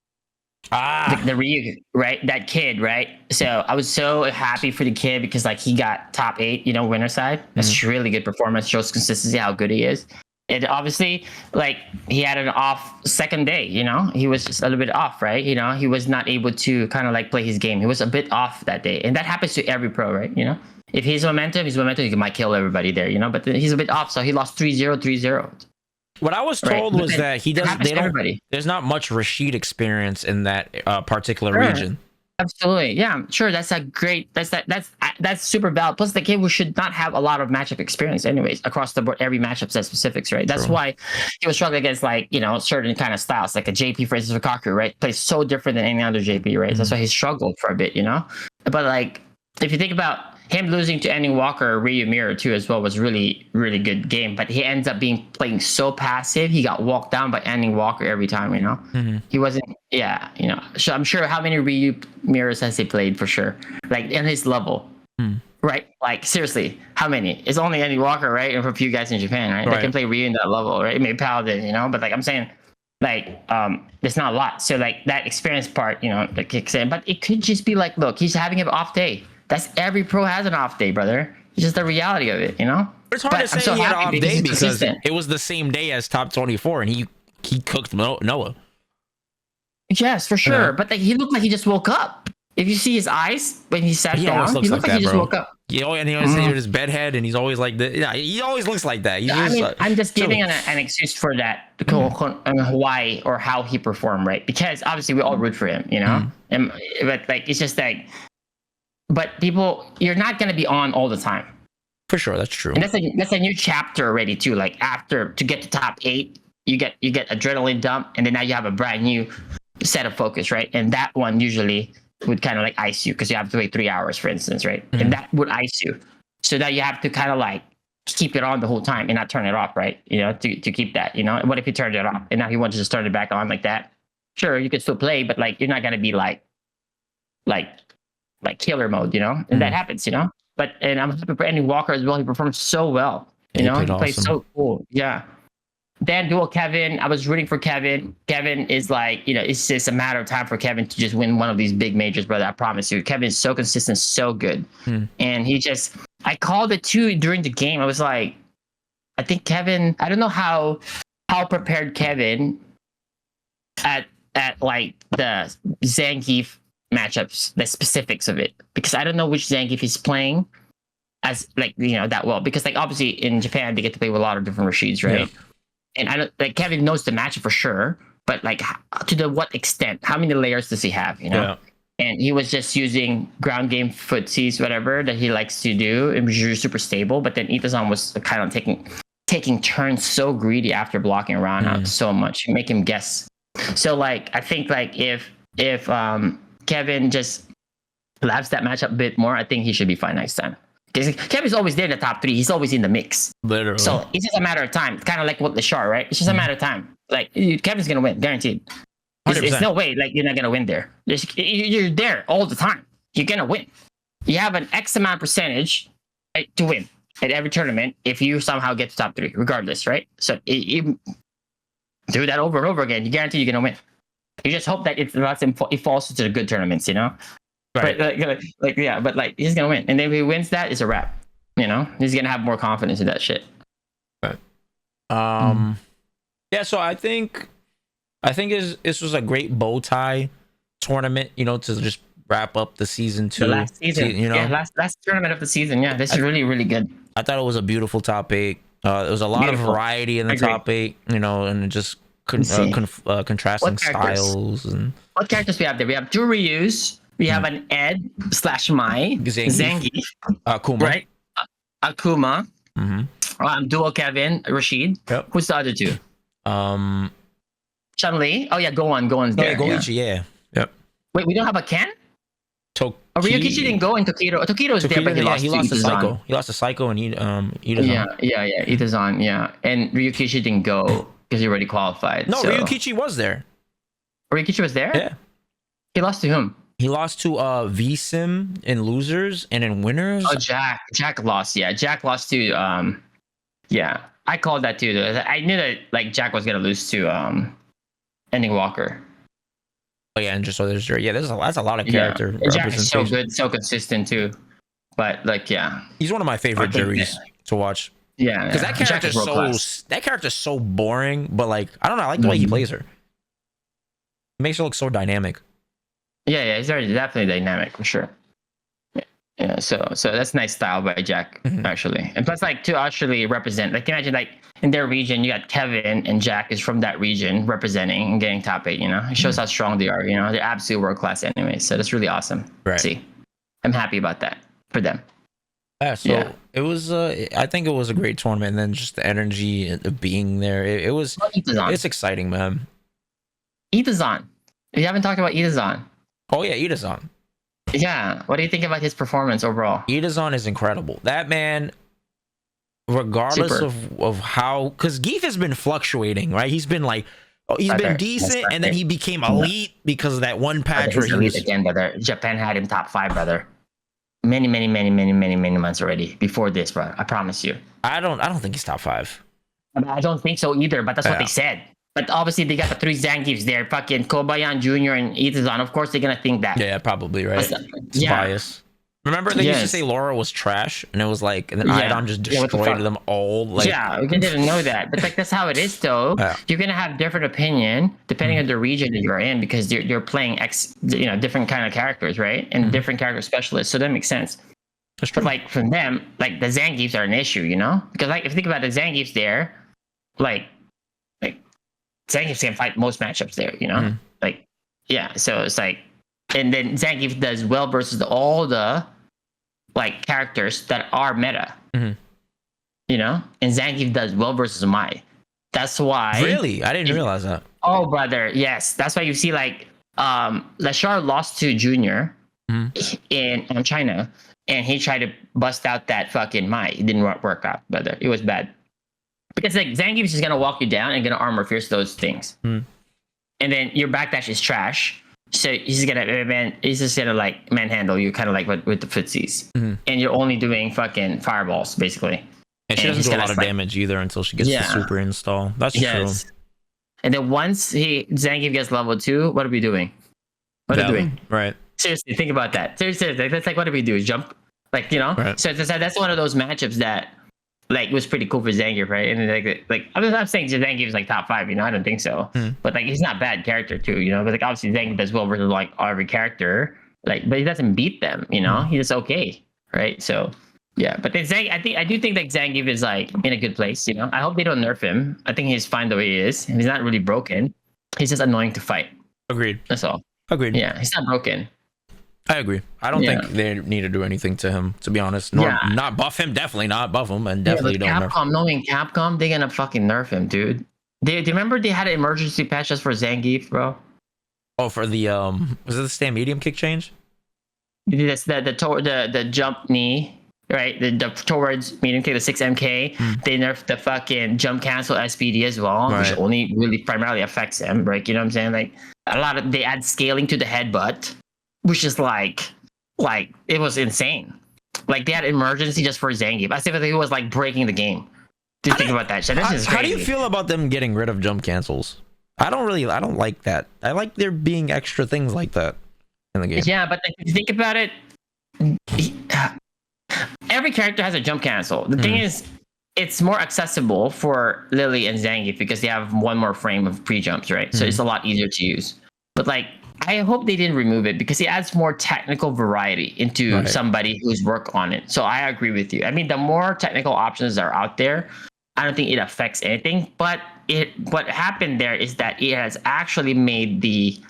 The Ryu, right? That kid, right? So I was so happy for the kid because like he got top 8, you know, winner side. That's really good performance. Shows consistency how good he is. And obviously, like he had an off second day, you know, he was just a little bit off, right? You know, he was not able to kind of like play his game. He was a bit off that day, and that happens to every pro, right? You know, if he's momentum, he might kill everybody there, you know. But he's a bit off, so he lost 3-0, 3-0. What I was told was that he doesn't. There's not much Rashid experience in that particular region. Absolutely, yeah, sure. That's a great. That's super valid. Plus, the kid who should not have a lot of matchup experience, anyways, across the board. Every matchup says specifics, right? That's why he was struggling against like, you know, certain kind of styles, like a JP for instance, Lukaku, right? Plays so different than any other JP, right? That's why he struggled for a bit, you know. But like, if you think about him losing to Ending Walker, Ryu Mirror too as well was really, really good game. But he ends up playing so passive. He got walked down by Ending Walker every time, you know. He wasn't, you know. So I'm sure how many Ryu Mirrors has he played for sure, like in his level, right? Like seriously, how many? It's only Ending Walker, right? And for a few guys in Japan, right? They can play Ryu in that level, right? Maybe Paladin, you know. But like I'm saying, like there's not a lot. So like that experience part, you know, that kicks in. But it could just be like, look, he's having an off day. That's every pro has an off day, brother. It's just the reality of it, you know? It's hard to say he had an off day because it was the same day as top 24 and he cooked Noah. Yes, for sure. Yeah. But like, he looked like he just woke up. If you see his eyes when he sat down, he looked like he just woke up. Yeah, and he always with his bedhead and he's always like that. Yeah, he always looks like that. I'm just giving an excuse for that why or how he performed, right? Because obviously we all root for him, you know? But like, it's just like, but people, you're not going to be on all the time. For sure, that's true. And that's a new chapter already too. Like after to get to top 8, you get adrenaline dump, and then now you have a brand new set of focus, right? And that one usually would kind of like ice you because you have to wait 3 hours, for instance, right? And that would ice you. So that you have to kind of like keep it on the whole time and not turn it off, right? You know, to keep that. You know, what if you turned it off and now he wants to just turn it back on like that? Sure, you could still play, but like you're not going to be like killer mode, you know, and that happens, you know. But and I'm happy for Ending Walker as well. He performed so well, you know. He plays so cool, yeah. Then dual Kevin, I was rooting for Kevin. Kevin is like, you know, it's just a matter of time for Kevin to just win one of these big majors, brother. I promise you. Kevin is so consistent, so good, and I called it too during the game. I was like, I think Kevin. I don't know how prepared Kevin at like the Zangief matchups, the specifics of it, because I don't know which Zangief he's playing as like, you know, that well, because like obviously in Japan they get to play with a lot of different Rashids, right? And I don't like Kevin knows the matchup for sure, but like to what extent, how many layers does he have, you know? And he was just using ground game footsies, whatever that he likes to do. It was super stable, but then Itazan was kind of taking turns so greedy after blocking around out so much, make him guess. So like I think like if Kevin just labs that matchup a bit more, I think he should be fine next time. Because Kevin's always there in the top 3. He's always in the mix. Literally. So it's just a matter of time. Kind of like what Leshar, right? It's just a matter of time. Like Kevin's gonna win, guaranteed. There's no way like you're not gonna win there. You're there all the time. You're gonna win. You have an X amount percentage to win at every tournament if you somehow get to top 3, regardless, right? So you do that over and over again. You guarantee you're gonna win. You just hope that it falls into the good tournaments, you know. Right. But but like he's gonna win, and then if he wins that, it's a wrap. You know, he's gonna have more confidence in that shit. Right. Yeah. So I think this was a great bow tie tournament. You know, to just wrap up the season 2. The last season, you know, last tournament of the season. Yeah, this is really, really good. I thought it was a beautiful top 8. There was a lot of variety in the top 8. You know, and just contrasting styles and what characters we have there. We have 2 Ryus. We have an Ed / Mai, Zangief, Akuma, right? Akuma, Duo Kevin, Rashid. Yep. Who's the other 2? Chun-Li. Oh yeah, Gohan's there. Goichi, yeah. Yep. Wait, we don't have a Ken? Ryukishi didn't go in Tokido. Tokido's there, but he lost to Psycho. He lost to Psycho and Itazan. Yeah, Itazan, yeah. And Ryukishi didn't go because he already qualified. No, Ryukishi was there. Ryukishi was there? Yeah. He lost to whom? He lost to V-Sim in losers and in winners. Oh, Jack lost. Yeah, Jack lost to yeah. I called that too. Though. I knew that like Jack was gonna lose to Ending Walker. Oh yeah, and just so there's that's a lot of character. Yeah. Jack is so good, so consistent too. But like he's one of my favorite juries to watch. Yeah, because that character's so boring, but like I don't know, I like the way he plays her. It makes her look so dynamic. Yeah, he's definitely dynamic for sure. Yeah, so that's nice style by Jack actually, and plus like to actually represent. Like imagine like in their region, you got Kevin and Jack is from that region representing and getting top 8. You know, it shows how strong they are. You know, they're absolute world class anyway. So that's really awesome. Right. See, I'm happy about that for them. Yeah. So it was. I think it was a great tournament, and then just the energy of being there. It was. It's exciting, man. Itazan. We haven't talked about Itazan. Oh yeah, Itazan. Yeah, what do you think about his performance overall? Itazan is incredible. That man, regardless of how, because Geef has been fluctuating, right? He's been like, he's been decent, and then he became elite because of that one patch where he was again, brother. Japan had him top 5, brother. Many months already before this, bro. I promise you. I don't think he's top 5. I don't think so either, but that's what they said. But obviously they got the 3 Zangiefs there, fucking Kobayan Jr. and Itazan. Of course they're gonna think that. Yeah, probably, right? It's bias. Remember they used to say Laura was trash, and it was like, and then Iodon just destroyed them all. Like, yeah, we didn't know that, but like that's how it is, though. You're gonna have different opinion depending on the region that you're in because you're playing different kind of characters, right? And different character specialists, so that makes sense. That's true. But like from them, like the Zangiefs are an issue, you know, because like if you think about the Zangiefs there, like Zangief can fight most matchups there, you know? Like, yeah, so it's like, and then Zangief does well versus all the, like, characters that are meta. You know? And Zangief does well versus Mai. That's why... Really? I didn't realize that. Oh, brother, yes. That's why you see, like, Leshar lost to Junior in China, and he tried to bust out that fucking Mai. It didn't work out, brother. It was bad. Because like Zangief is just gonna walk you down and gonna armor pierce those things, and then your backdash is trash. So he's just gonna like manhandle you, kind of like with the footsies, and you're only doing fucking fireballs basically. And she doesn't do a lot of damage either until she gets the super install. That's true. And then once Zangief gets level 2, what are we doing? What are we doing? Right. Seriously, think about that. Seriously, that's like what do we do? Jump, like you know. Right. So that's one of those matchups that. Like it was pretty cool for Zangief, right? And like I'm not saying Zangief is like top 5, you know. I don't think so, but like he's not bad character too, you know. But like obviously Zangief does well versus like every character, like but he doesn't beat them, you know. He's just okay, right? So yeah, but then I do think that Zangief is like in a good place, you know. I hope they don't nerf him. I think he's fine the way he is. He's not really broken. He's just annoying to fight. Agreed. That's all. Agreed. Yeah, he's not broken. I agree. I don't think they need to do anything to him, to be honest. Not buff him, definitely not buff him, and definitely don't nerf him. Knowing Capcom, they're gonna fucking nerf him, dude. Do you remember they had an emergency patch just for Zangief, bro? Oh, for the was it the stand medium kick change? That's the jump knee right? Towards medium K, the 6MK, they nerfed the fucking jump cancel SPD as well, which only really primarily affects him, right? You know what I'm saying? Like they add scaling to the headbutt, which is like it was insane. Like they had emergency just for Zangief, as if it was like breaking the game. Do you think about that shit? How do you feel about them getting rid of jump cancels? I don't like that. I like there being extra things like that in the game. Yeah, but if you think about it, every character has a jump cancel. The thing is, it's more accessible for Lily and Zangief because they have one more frame of pre-jumps, right? So it's a lot easier to use. But like, I hope they didn't remove it because it adds more technical variety into somebody who's worked on it. So I agree with you. I mean, the more technical options are out there, I don't think it affects anything. But what happened there is that it has actually made the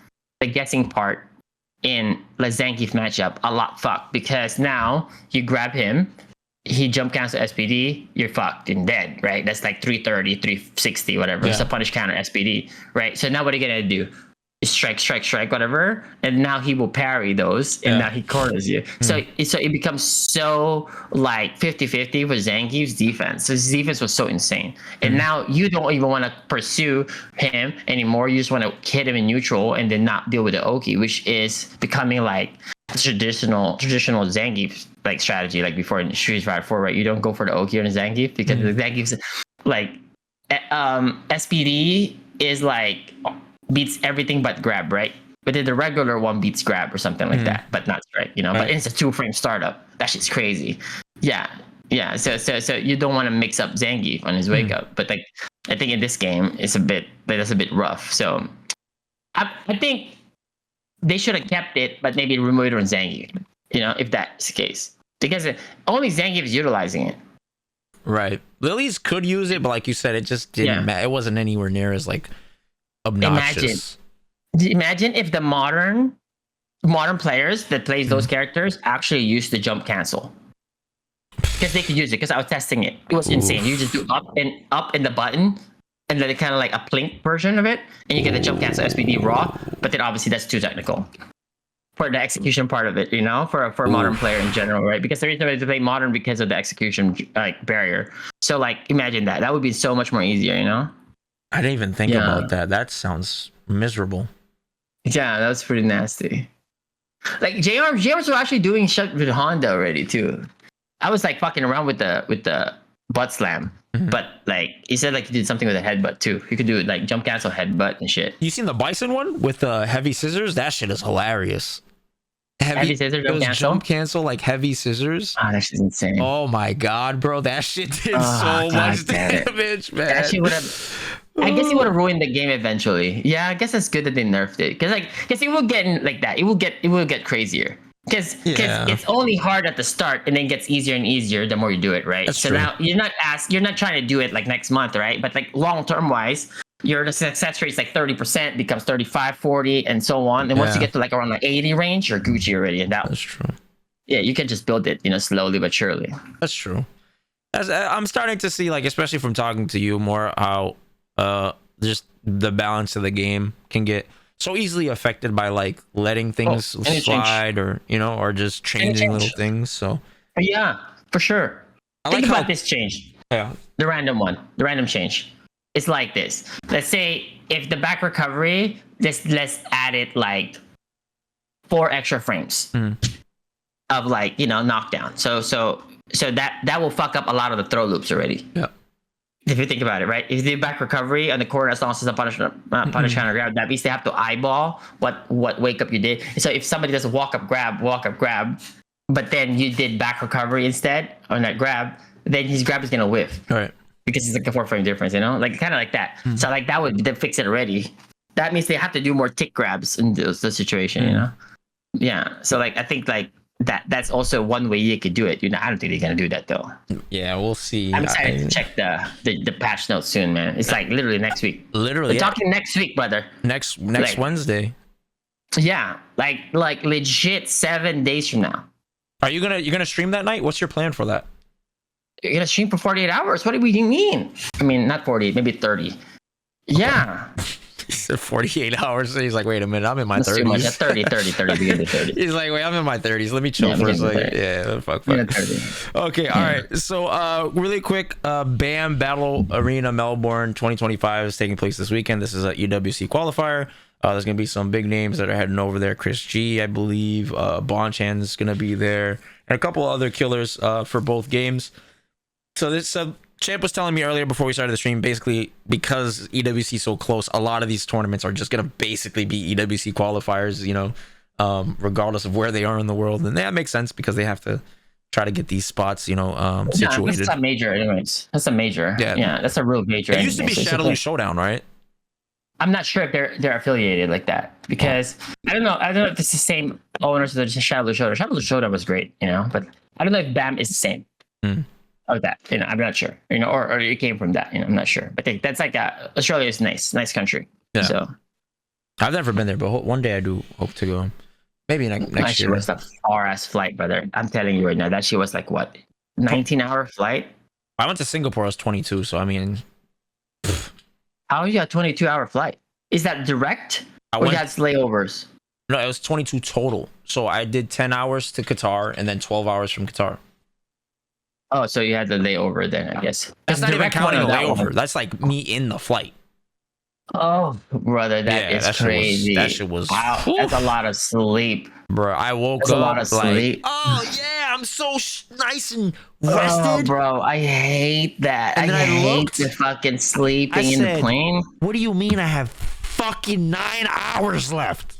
guessing part in the Zangief matchup a lot fucked, because now you grab him, he jump cancel SPD, you're fucked and dead, right? That's like 330, 360, whatever. It's a punish counter SPD, right? So now what are you gonna do? Strike, whatever, and now he will parry those, and now he corners you. So it becomes so like 50-50 for Zangief's defense. So his defense was so insane, and now you don't even want to pursue him anymore. You just want to hit him in neutral and then not deal with the Oki, which is becoming like traditional Zangief like strategy, like before in Street Fighter 4, right? You don't go for the Oki on Zangief because the Zangief's like SPD is like beats everything but grab, right? But then the regular one beats grab or something like that, but not strike, you know. But it's a 2-frame startup. That shit's crazy. Yeah. So you don't want to mix up Zangief on his wake up, but like I think in this game that's a bit rough. So I think they should have kept it, but maybe remove it on Zangief. You know, if that's the case, because only Zangief is utilizing it. Right. Lily's could use it, but like you said, it just didn't. It wasn't anywhere near as like obnoxious. Imagine if the modern players that plays those characters actually use the jump cancel, because they could use it. Because I was testing it, it was insane. You just do up in the button, and then kind of like a plink version of it, and you get the jump cancel SPD raw. But then obviously that's too technical for the execution part of it, you know, for a modern player in general, right? Because the reason why they play modern because of the execution like barrier. So like imagine that would be so much more easier, you know. I didn't even think about that. That sounds miserable. Yeah, that was pretty nasty. Like JR's actually doing shit with Honda already too. I was like fucking around with the butt slam, but like he said like he did something with a headbutt too. You could do like jump cancel headbutt and shit. You seen the Bison one with the heavy scissors? That shit is hilarious. Heavy scissors, jump cancel like heavy scissors. Oh, that shit's insane. Oh my god, bro, that shit did so much damage, man. That shit would have. I guess it would have ruined the game eventually. Yeah, I guess it's good that they nerfed it, because it will get in like that. It will get crazier. Because it's only hard at the start and then gets easier and easier the more you do it, right? That's so true. Now you're not trying to do it like next month, right? But like long term wise, your success rate is like 30%, becomes 35, 40, and so on. And once you get to like around the 80 range, you're Gucci already. And that's true. Yeah, you can just build it, you know, slowly but surely. That's true. As I'm starting to see, like, especially from talking to you more, how just the balance of the game can get so easily affected by like letting things slide, or you know, or just changing little things. So yeah, for sure. Think about this change. Yeah, the random change. It's like this. Let's say if the back recovery, let's add it like 4 extra frames of like, you know, knockdown. So that will fuck up a lot of the throw loops already. Yeah. If you think about it, right? If you do back recovery on the corner, as long as it's a punish counter grab, that means they have to eyeball what wake up you did. So if somebody does a walk up grab, but then you did back recovery instead on that grab, then his grab is gonna whiff. Right. Because it's like a 4-frame difference, you know, like kind of like that. So like that would fix it already. That means they have to do more tick grabs in the situation, you know. Yeah. So like I think like that's also one way you could do it. You know, I don't think they're gonna do that though. Yeah, we'll see. I'm excited to check the patch notes soon, man. It's like literally next week. Literally, we're talking next week, brother. Next like, Wednesday. Yeah, like legit 7 days from now. Are you gonna stream that night? What's your plan for that? You're gonna stream for 48 hours? What do you mean? I mean, not 48, maybe 30. Okay. Yeah. He said 48 hours. He's like, wait a minute, I'm in my 30s. Too much. 30, begin to 30. He's like, wait, I'm in my 30s. Let me chill for a second. Yeah, fuck. Okay, all right. So, really quick, BAM Battle Arena Melbourne 2025 is taking place this weekend. This is a EWC qualifier. There's gonna be some big names that are heading over there. Chris G, I believe. Bonchan is gonna be there, and a couple other killers for both games. So this Champ was telling me earlier before we started the stream, basically because EWC is so close, a lot of these tournaments are just gonna basically be EWC qualifiers, you know, regardless of where they are in the world, and that makes sense because they have to try to get these spots, you know, situated. That's a major, anyways. That's a major. Yeah, that's a real major. It used to be Shadowloo Showdown, right? I'm not sure if they're affiliated like that because I don't know if it's the same owners of the Shadowloo Showdown. Shadowloo Showdown was great, you know, but I don't know if BAM is the same. Of that, you know, I'm not sure, you know, or it came from that, you know, I'm not sure, but that's like Australia is nice country. Yeah. So I've never been there, but one day I do hope to go. Maybe next year. It was a far ass flight, brother. I'm telling you right now, that shit was like what, 19-hour flight. I went to Singapore. I was 22, so I mean, how you got 22-hour flight? Is that direct or you had layovers? No, it was 22 total. So I did 10 hours to Qatar and then 12 hours from Qatar. Oh, so you had the layover then, I guess. That's not even counting the layover. That's like me in the flight. Oh, brother, that is crazy. That shit was wow. That's a lot of sleep, bro. I woke up a lot of sleep. Oh yeah, I'm so nice and rested, oh, bro. I hate that. And I hate the fucking sleeping in the plane. What do you mean? I have fucking 9 hours left.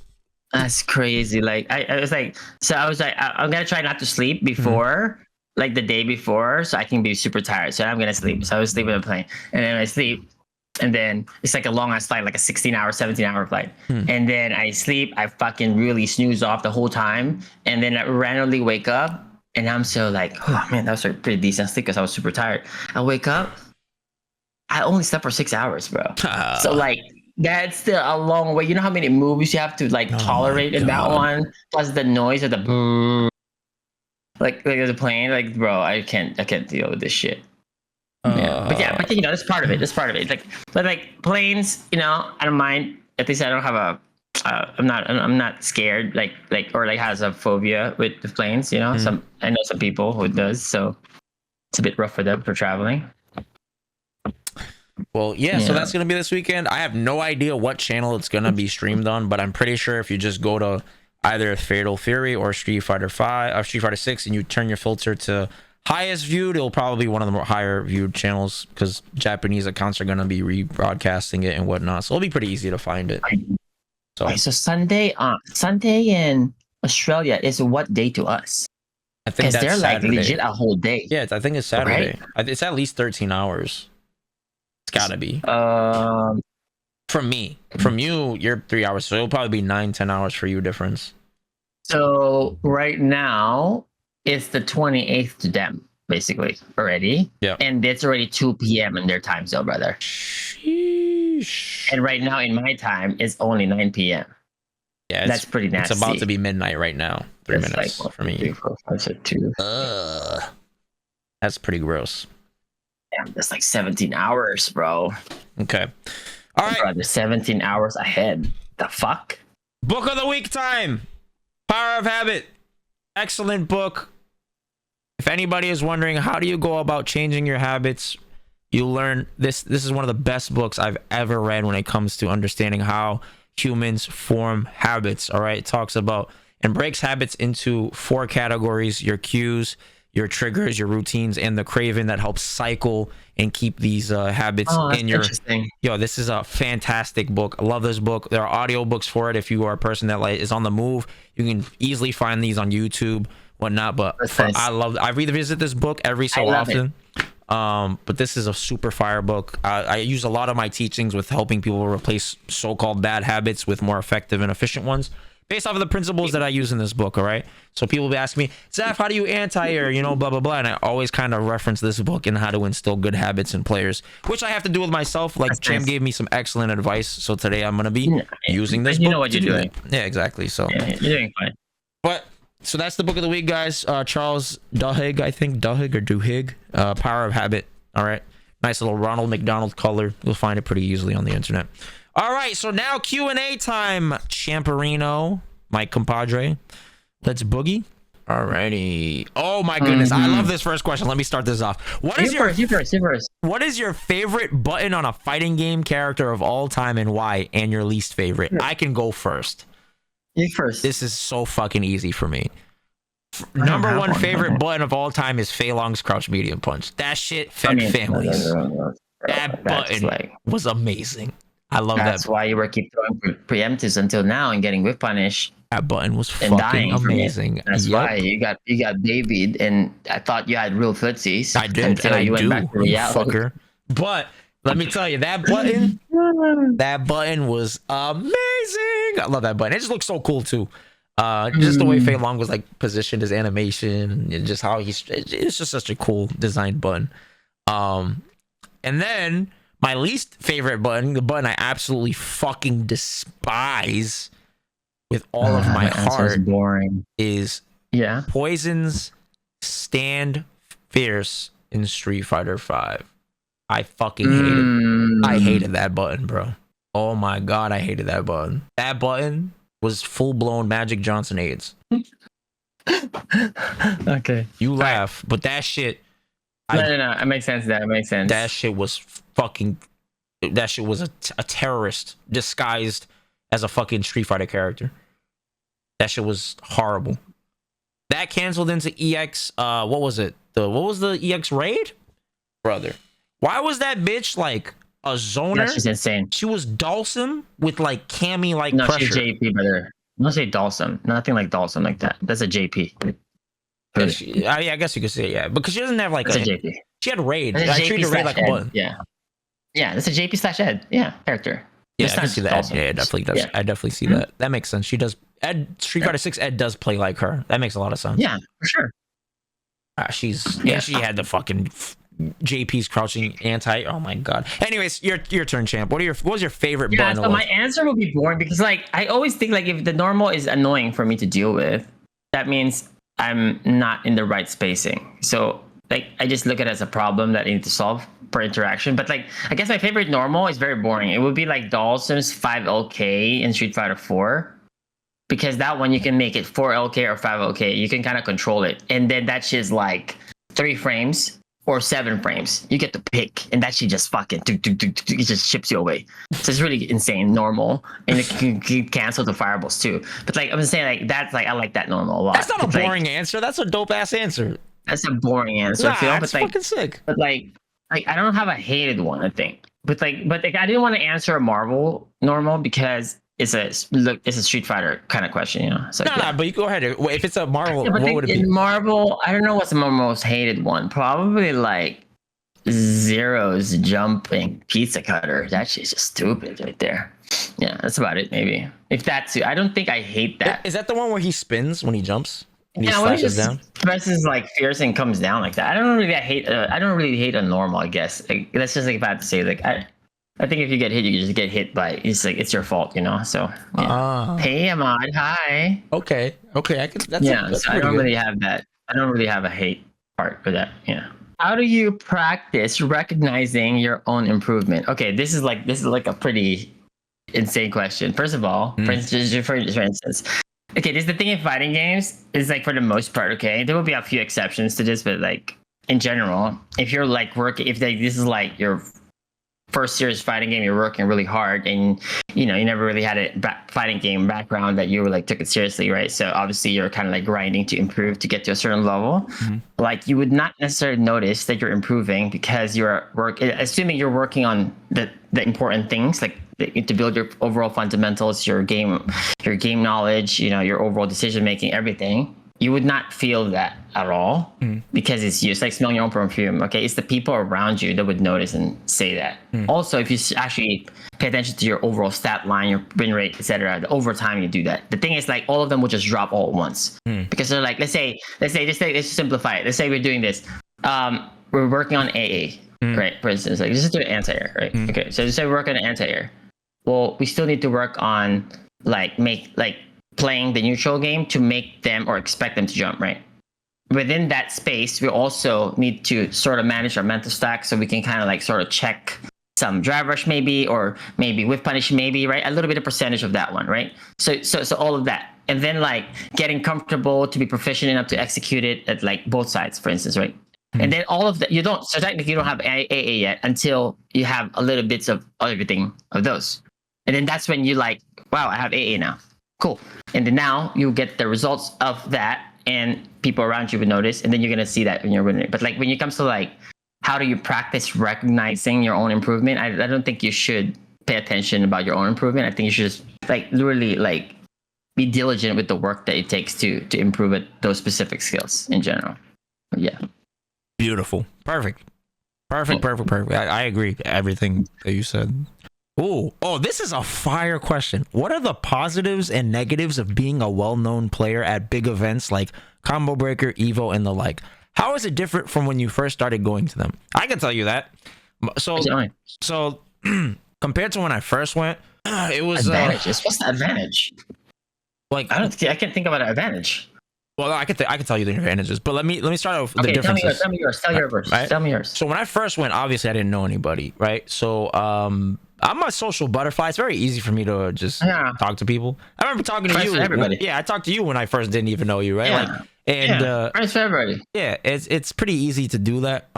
That's crazy. Like I was like, I'm gonna try not to sleep before. Like the day before, so I can be super tired. So I'm gonna sleep. So I was sleeping in the plane, and then I sleep, and then it's like a long ass flight, like a 16-hour, 17-hour flight. And then I sleep. I fucking really snooze off the whole time, and then I randomly wake up, and I'm so like, oh man, that was a pretty decent sleep because I was super tired. I wake up, I only slept for 6 hours, bro. So like that's still a long way. You know how many movies you have to like tolerate in that one, plus the noise of the boom. Like the plane, like bro, I can't deal with this shit. But you know, that's part of it. Like planes, you know, I don't mind. At least I don't have I'm not scared or has a phobia with the planes. You know, I know some people who does, so it's a bit rough for them for traveling. Well, yeah, so that's gonna be this weekend. I have no idea what channel it's gonna be streamed on, but I'm pretty sure if you just go to either Fatal Fury or Street Fighter 5 or Street Fighter 6 and you turn your filter to highest viewed, it'll probably be one of the more higher viewed channels because Japanese accounts are going to be rebroadcasting it and whatnot, so it'll be pretty easy to find it. So Sunday in Australia is what day to us? I think that's they're Saturday. Like legit a whole day. Yeah, I think it's Saturday. Right? It's at least 13 hours. It's gotta be. From me. From you, you're 3 hours, so it'll probably be 9-10 hours for you difference. So right now it's the 28th to them, basically, already. Yeah. And it's already 2 p.m. in their time zone, brother. Sheesh. And right now in my time it's only 9 p.m. Yeah, that's pretty nasty. It's about to be midnight right now. 3 minutes like, for me. 3, 4, 5, 6, 2. That's pretty gross. Damn, that's like 17 hours, bro. Okay. All right. Brother, 17 hours ahead. The fuck? Book of the week time. Power of Habit. Excellent book. If anybody is wondering how do you go about changing your habits, you learn this. This is one of the best books I've ever read when it comes to understanding how humans form habits. All right. It talks about and breaks habits into 4 categories: your cues, your triggers, your routines, and the craving that helps cycle and keep these habits in your. Yo, this is a fantastic book. I love this book. There are audiobooks for it. If you are a person that is on the move, you can easily find these on YouTube, whatnot. But I revisit this book every so often. But this is a super fire book. I use a lot of my teachings with helping people replace so-called bad habits with more effective and efficient ones, based off of the principles that I use in this book. All right. So people will be asking me, Zaf, how do you blah, blah, blah. And I always kind of reference this book and how to instill good habits in players, which I have to do with myself. Like Champ gave me some excellent advice. So today I'm going to be using this book. You know what you're doing. Yeah, exactly. So yeah, you're doing fine. But so that's the book of the week, guys. Charles Duhigg, I think Duhigg, Power of Habit. All right. Nice little Ronald McDonald color. You'll find it pretty easily on the internet. All right, so now Q&A time. Champerino, my compadre. Let's boogie. Alrighty. Oh my goodness, I love this first question. Let me start this off. What is your favorite button on a fighting game character of all time and why? And your least favorite? I can go first. You first. This is so fucking easy for me. Number one favorite button of all time is Fei Long's crouch medium punch. That shit fed families. That button was amazing. I love that. That's why you were keep throwing preemptives until now and getting whip punish. That button was fucking amazing. That's why you got babied, and I thought you had real footsies. I did, until and you went do, back to reality. fucker. But let me tell you, that button was amazing. I love that button. It just looks so cool too. Just the way Fei Long was like positioned, his animation, and just how it's just such a cool design button. And then my least favorite button, the button I absolutely fucking despise with all of my heart, is Poison's Stand Fierce in Street Fighter 5. I fucking hate it. I hated that button, bro. Oh my god, I hated that button. That button was full-blown Magic Johnson AIDS. Okay. You laugh, but that shit... No. It makes sense. That shit was fucking... That shit was a terrorist disguised as a fucking Street Fighter character. That shit was horrible. That canceled into EX... what was it? What was the EX raid? Brother. Why was that bitch like a zoner? That's just insane. She was Dawson with like Cammy like no, pressure. She's JP, brother. Don't say Dawson. Nothing like Dawson like that. That's a JP. I guess you could say because she doesn't have like a JP. She had raid. I treated raid like a button. Yeah, that's a JP/Ed. Yeah, character. Yeah, I can see that. Dawson. Yeah, definitely does. Yeah. I definitely see that. That makes sense. She does. Street Fighter 6 Ed does play like her. That makes a lot of sense. Yeah, for sure. She had the fucking JP's crouching anti. Oh my god. Anyways, your turn, champ. What was your favorite button? So my answer will be boring because like I always think like if the normal is annoying for me to deal with, that means I'm not in the right spacing. So like I just look at it as a problem that I need to solve per interaction. But like I guess my favorite normal is very boring. It would be like Dawson's 5LK in Street Fighter 4. Because that one you can make it 4LK or 5LK. You can kind of control it. And then that shit's like 3 frames or 7 frames. You get to pick. And that shit just fucking it just ships you away. So it's really insane, normal. And it can cancel the fireballs too. But like I'm saying like that's like I like that normal a lot. That's not a boring answer. That's a dope ass answer. That's a boring answer. That's fucking sick. But like I don't have a hated one, I think. But I didn't want to answer a Marvel normal because it's a Street Fighter kind of question, you know. So, no, but you go ahead. If it's a Marvel, what would it be? In Marvel, I don't know what's the most hated one. Probably like Zero's jumping pizza cutter. That shit's just stupid right there. Yeah, that's about it. Maybe if that's it. I don't think I hate that. Is that the one where he spins when he jumps? And he when he just down? presses like fierce and comes down like that. I don't really hate a normal. I guess like, that's just like if I have to say like I think if you get hit, you just get hit by it's your fault, you know. So hey, Ahmad, hi. Okay, I can. So I don't really have that. I don't really have a hate part for that. Yeah. How do you practice recognizing your own improvement? Okay, this is like a pretty insane question. First of all, for instance, okay, this is the thing in fighting games is like for the most part, okay, there will be a few exceptions to this, but like in general, if you're like this is like your first serious fighting game, you're working really hard and you never really had a fighting game background that you like took it seriously, right? So obviously you're kind of like grinding to improve to get to a certain level. Like you would not necessarily notice that you're improving because assuming you're working on the important things like to build your overall fundamentals, your game knowledge, your overall decision making, everything. You would not feel that at all because it's just like smelling your own perfume. Okay, it's the people around you that would notice and say that. Also, if you actually pay attention to your overall stat line, your win rate, etc., over time you do that. The thing is, like all of them will just drop all at once because they're like, let's simplify it. Let's say we're doing this. We're working on AA, right? For instance, like just do an anti-air, right? Okay, so just say we're working on anti-air. Well, we still need to work on playing the neutral game to make them or expect them to jump, right? Within that space, we also need to sort of manage our mental stack so we can kind of like sort of check some drive rush maybe, or maybe whiff punish maybe, right? A little bit of percentage of that one, right? So all of that. And then like getting comfortable to be proficient enough to execute it at like both sides, for instance, right? And then all of that, so technically you don't have AA yet until you have a little bits of everything of those. And then that's when you like, wow, I have AA now. Cool. And then now you get the results of that, and people around you would notice, and then you're going to see that when you're winning. But like when it comes to like, how do you practice recognizing your own improvement? I don't think you should pay attention about your own improvement. I think you should just like literally like be diligent with the work that it takes to improve at those specific skills in general. But yeah. Beautiful. Perfect. I agree with everything that you said. Oh, this is a fire question. What are the positives and negatives of being a well-known player at big events like Combo Breaker, Evo, and the like? How is it different from when you first started going to them? I can tell you that. So compared to when I first went, it was advantages. What's the advantage? Like I can't think about an advantage. Well, I can tell you the advantages, but let me start off with the differences. Tell me yours. Right? Tell me yours. So when I first went, obviously I didn't know anybody, right? So I'm a social butterfly. It's very easy for me to just talk to people. I remember talking to you. Everybody. I talked to you when I first didn't even know you, right? Yeah. Friends for everybody. Yeah, it's pretty easy to do that.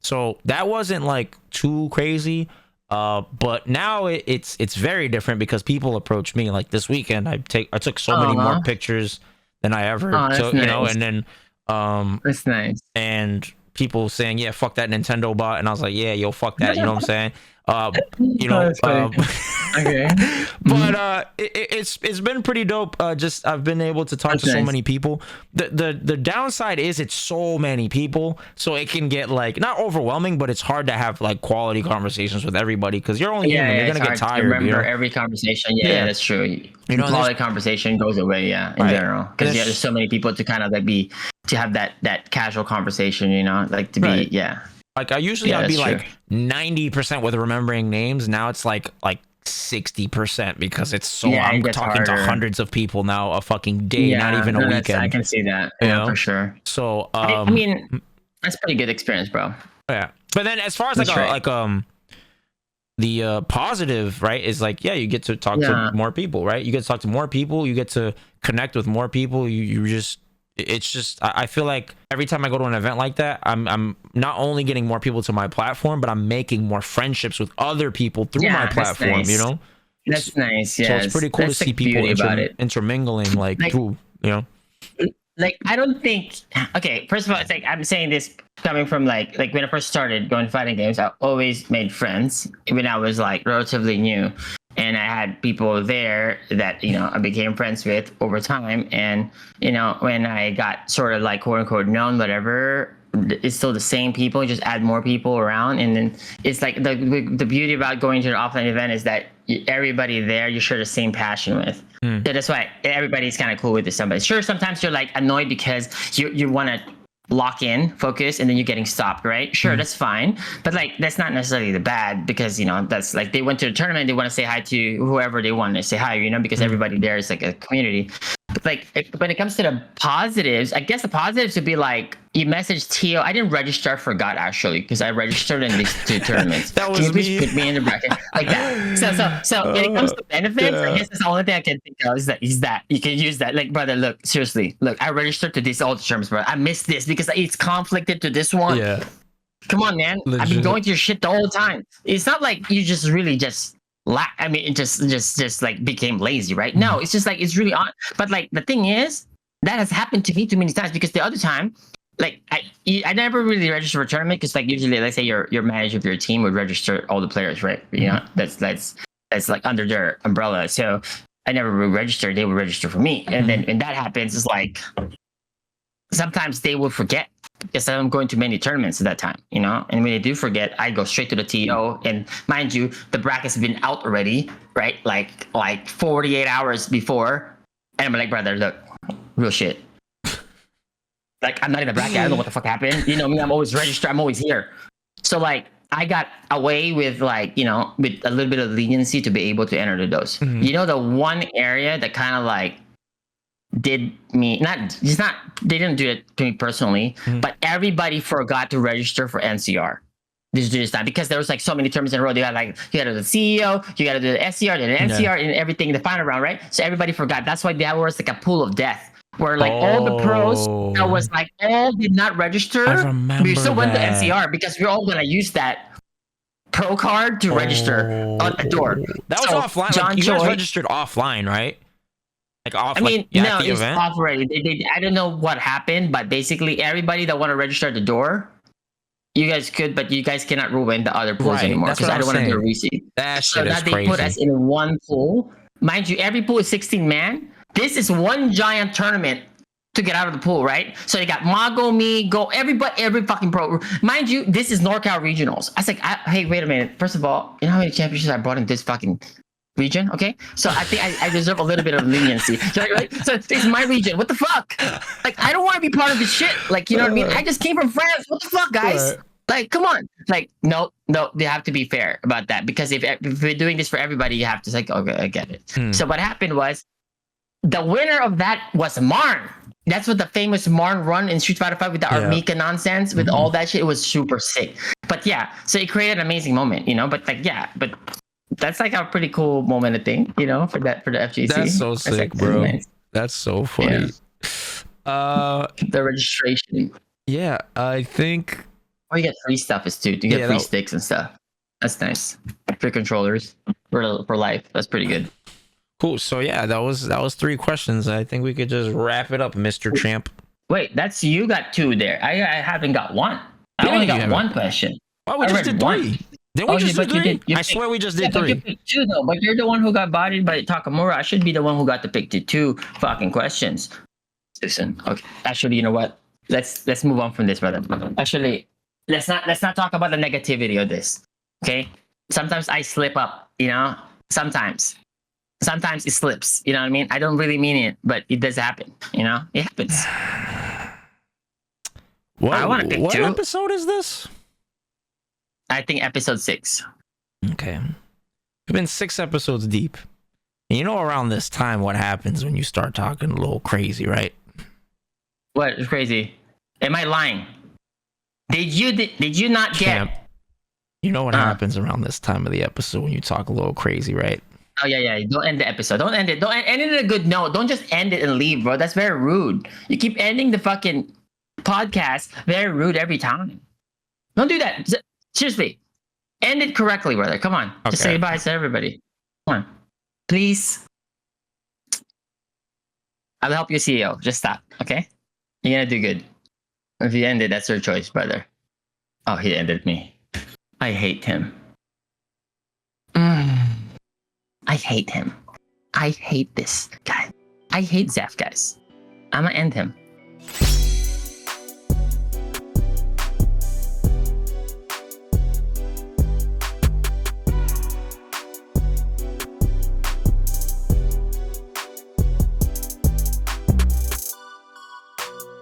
So that wasn't like too crazy. But now it's very different because people approach me. Like this weekend, I took so many more pictures than I ever took, nice. And then that's nice. And people saying, yeah, fuck that Nintendo bot, and I was like, yeah, yo, fuck that, you know what I'm saying? Okay. But it's been pretty dope. Just I've been able to talk to so many people. The downside is it's so many people, so it can get like not overwhelming, but it's hard to have like quality conversations with everybody because you're only human. You're gonna get tired. Remember every conversation. Yeah, that's true. Quality conversation goes away. Yeah, in general, because there's so many people to kind of like to have that casual conversation. Like to be Like I usually I'd be like 90% with remembering names. Now it's like 60% because it's so I'm talking to hundreds of people now a fucking day, not even a weekend. I can see that. Yeah, for sure. So I mean, that's pretty good experience, bro. Yeah, but then as far as the positive, right, is like you get to talk to more people, right? You get to talk to more people. You get to connect with more people. You just. It's just I feel like every time I go to an event like that, I'm not only getting more people to my platform, but I'm making more friendships with other people through my platform. Nice. That's nice. Yeah, so it's pretty cool to see people intermingling through. Like I don't think. Okay, first of all, it's like I'm saying this coming from like when I first started going to fighting games. I always made friends when I was like relatively new. And I had people there that, I became friends with over time. And, when I got sort of like quote unquote known, whatever, it's still the same people, you just add more people around. And then it's like the beauty about going to an offline event is that everybody there, you share the same passion with. So that's why everybody's kind of cool with somebody. Sure, sometimes you're like annoyed because you want to lock in, focus, and then you're getting stopped, right? Sure, that's fine. But like that's not necessarily the bad because that's like they went to the tournament, they want to say hi to whoever they want to say hi, because everybody there is like a community. But like when it comes to the positives, I guess the positives would be like you message Tio. I didn't register, I forgot actually, because I registered in these two tournaments. That was Can you please put me in the bracket like that? So when it comes to benefits, I guess that's the only thing I can think of is that you can use that. Like, brother, look, seriously, I registered to these all the tournaments, bro. I missed this because it's conflicted to this one. Yeah. Come on, man. Legit. I've been going to your shit the whole time. It's not like you just really just it just like became lazy, right? No, it's just like it's really on. But like the thing is, that has happened to me too many times because the other time, like I never really registered for a tournament because like usually, let's say your manager of your team would register all the players, right? That's like under their umbrella. So I never would register. They would register for me, and then when that happens, it's like sometimes they will forget. Because I'm going to many tournaments at that time, and when they do forget, I go straight to the TO. And mind you, the bracket's been out already, right? Like 48 hours before, and I'm like, brother, look, real shit. Like I'm not in the bracket. I don't know what the fuck happened. Me, I'm always registered. I'm always here. So like I got away with with a little bit of leniency to be able to enter those. The one area that kind of like did me they didn't do it to me personally, but everybody forgot to register for NCR. this time because there was like so many tournaments in a row. You had the CEO, you got to do the SCR, then the NCR, and everything in the final round, right? So everybody forgot. That's why that was like a pool of death, where like all the pros that was like all did not register. I remember we still went to that. NCR because we're all gonna use that pro card to register on the door. That was offline. John like, you Choi, guys registered offline, right? Like off. I mean, like, yeah, no, at the it's event? off already. I don't know what happened, but basically everybody that want to register at the door, you guys could, but you guys cannot ruin the other pools anymore because I don't want to do a reseed. That So shit now is they crazy. put us in one pool. Mind you, every pool is 16 man. This is one giant tournament to get out of the pool, right? So you got Mago, me, Go, every fucking pro. Mind you, this is NorCal regionals. I was like, hey, wait a minute. First of all, you know how many championships I brought in this fucking region? Okay, so I think I deserve a little bit of leniency. Right? So it's my region. What the fuck? Like, I don't want to be part of this shit. Like, you know what I mean? I just came from France. What the fuck, guys? Like, come on. Like, no, they have to be fair about that because if we're doing this for everybody, you have to say, okay, I get it. So what happened was the winner of that was Marn. That's what the famous Marn run in Street Fighter 5 with the Armika nonsense, with all that shit. It was super sick. But yeah, so it created an amazing moment, you know. But like, yeah, but that's like a pretty cool moment, I think, you know, for the FGC. That's so sick, like, bro. nice. That's so funny. Yeah. The registration. Yeah, I think. Oh, you get free stuff too. You get free sticks and stuff. That's nice. Free controllers for life. That's pretty good. Cool. So yeah, that was 3 questions. I think we could just wrap it up, Mr. Champ. Wait, that's you got 2 there. I haven't got 1. I only got 1 question. Oh, we just did 3. Didn't we just do 3? I swear we just did 3. You picked 2 though, but you're the one who got bodied by Takamura. I should be the one who got to pick the 2 fucking questions. Listen, okay. Actually, you know what? Let's move on from this, brother. Actually, let's not talk about the negativity of this. Okay? Sometimes I slip up, you know? Sometimes it slips, you know what I mean? I don't really mean it, but it does happen, you know? It happens. I want to pick 2. What episode is this? I think episode 6. Okay. We've been 6 episodes deep. And you know around this time what happens when you start talking a little crazy, right? What is crazy? Am I lying? Did you not Champ, get? You know what happens around this time of the episode when you talk a little crazy, right? Oh yeah. Don't end the episode. Don't end it. Don't end it in a good note. Don't just end it and leave, bro. That's very rude. You keep ending the fucking podcast very rude every time. Don't do that. Seriously, end it correctly, brother. Come on. Okay. Just say bye to everybody. Come on, please. I'll help you, CEO. Just stop, okay? You're gonna do good. If you end it, that's your choice, brother. Oh, he ended me. I hate him. I hate him. I hate this guy. I hate Zaf, guys. I'm gonna end him.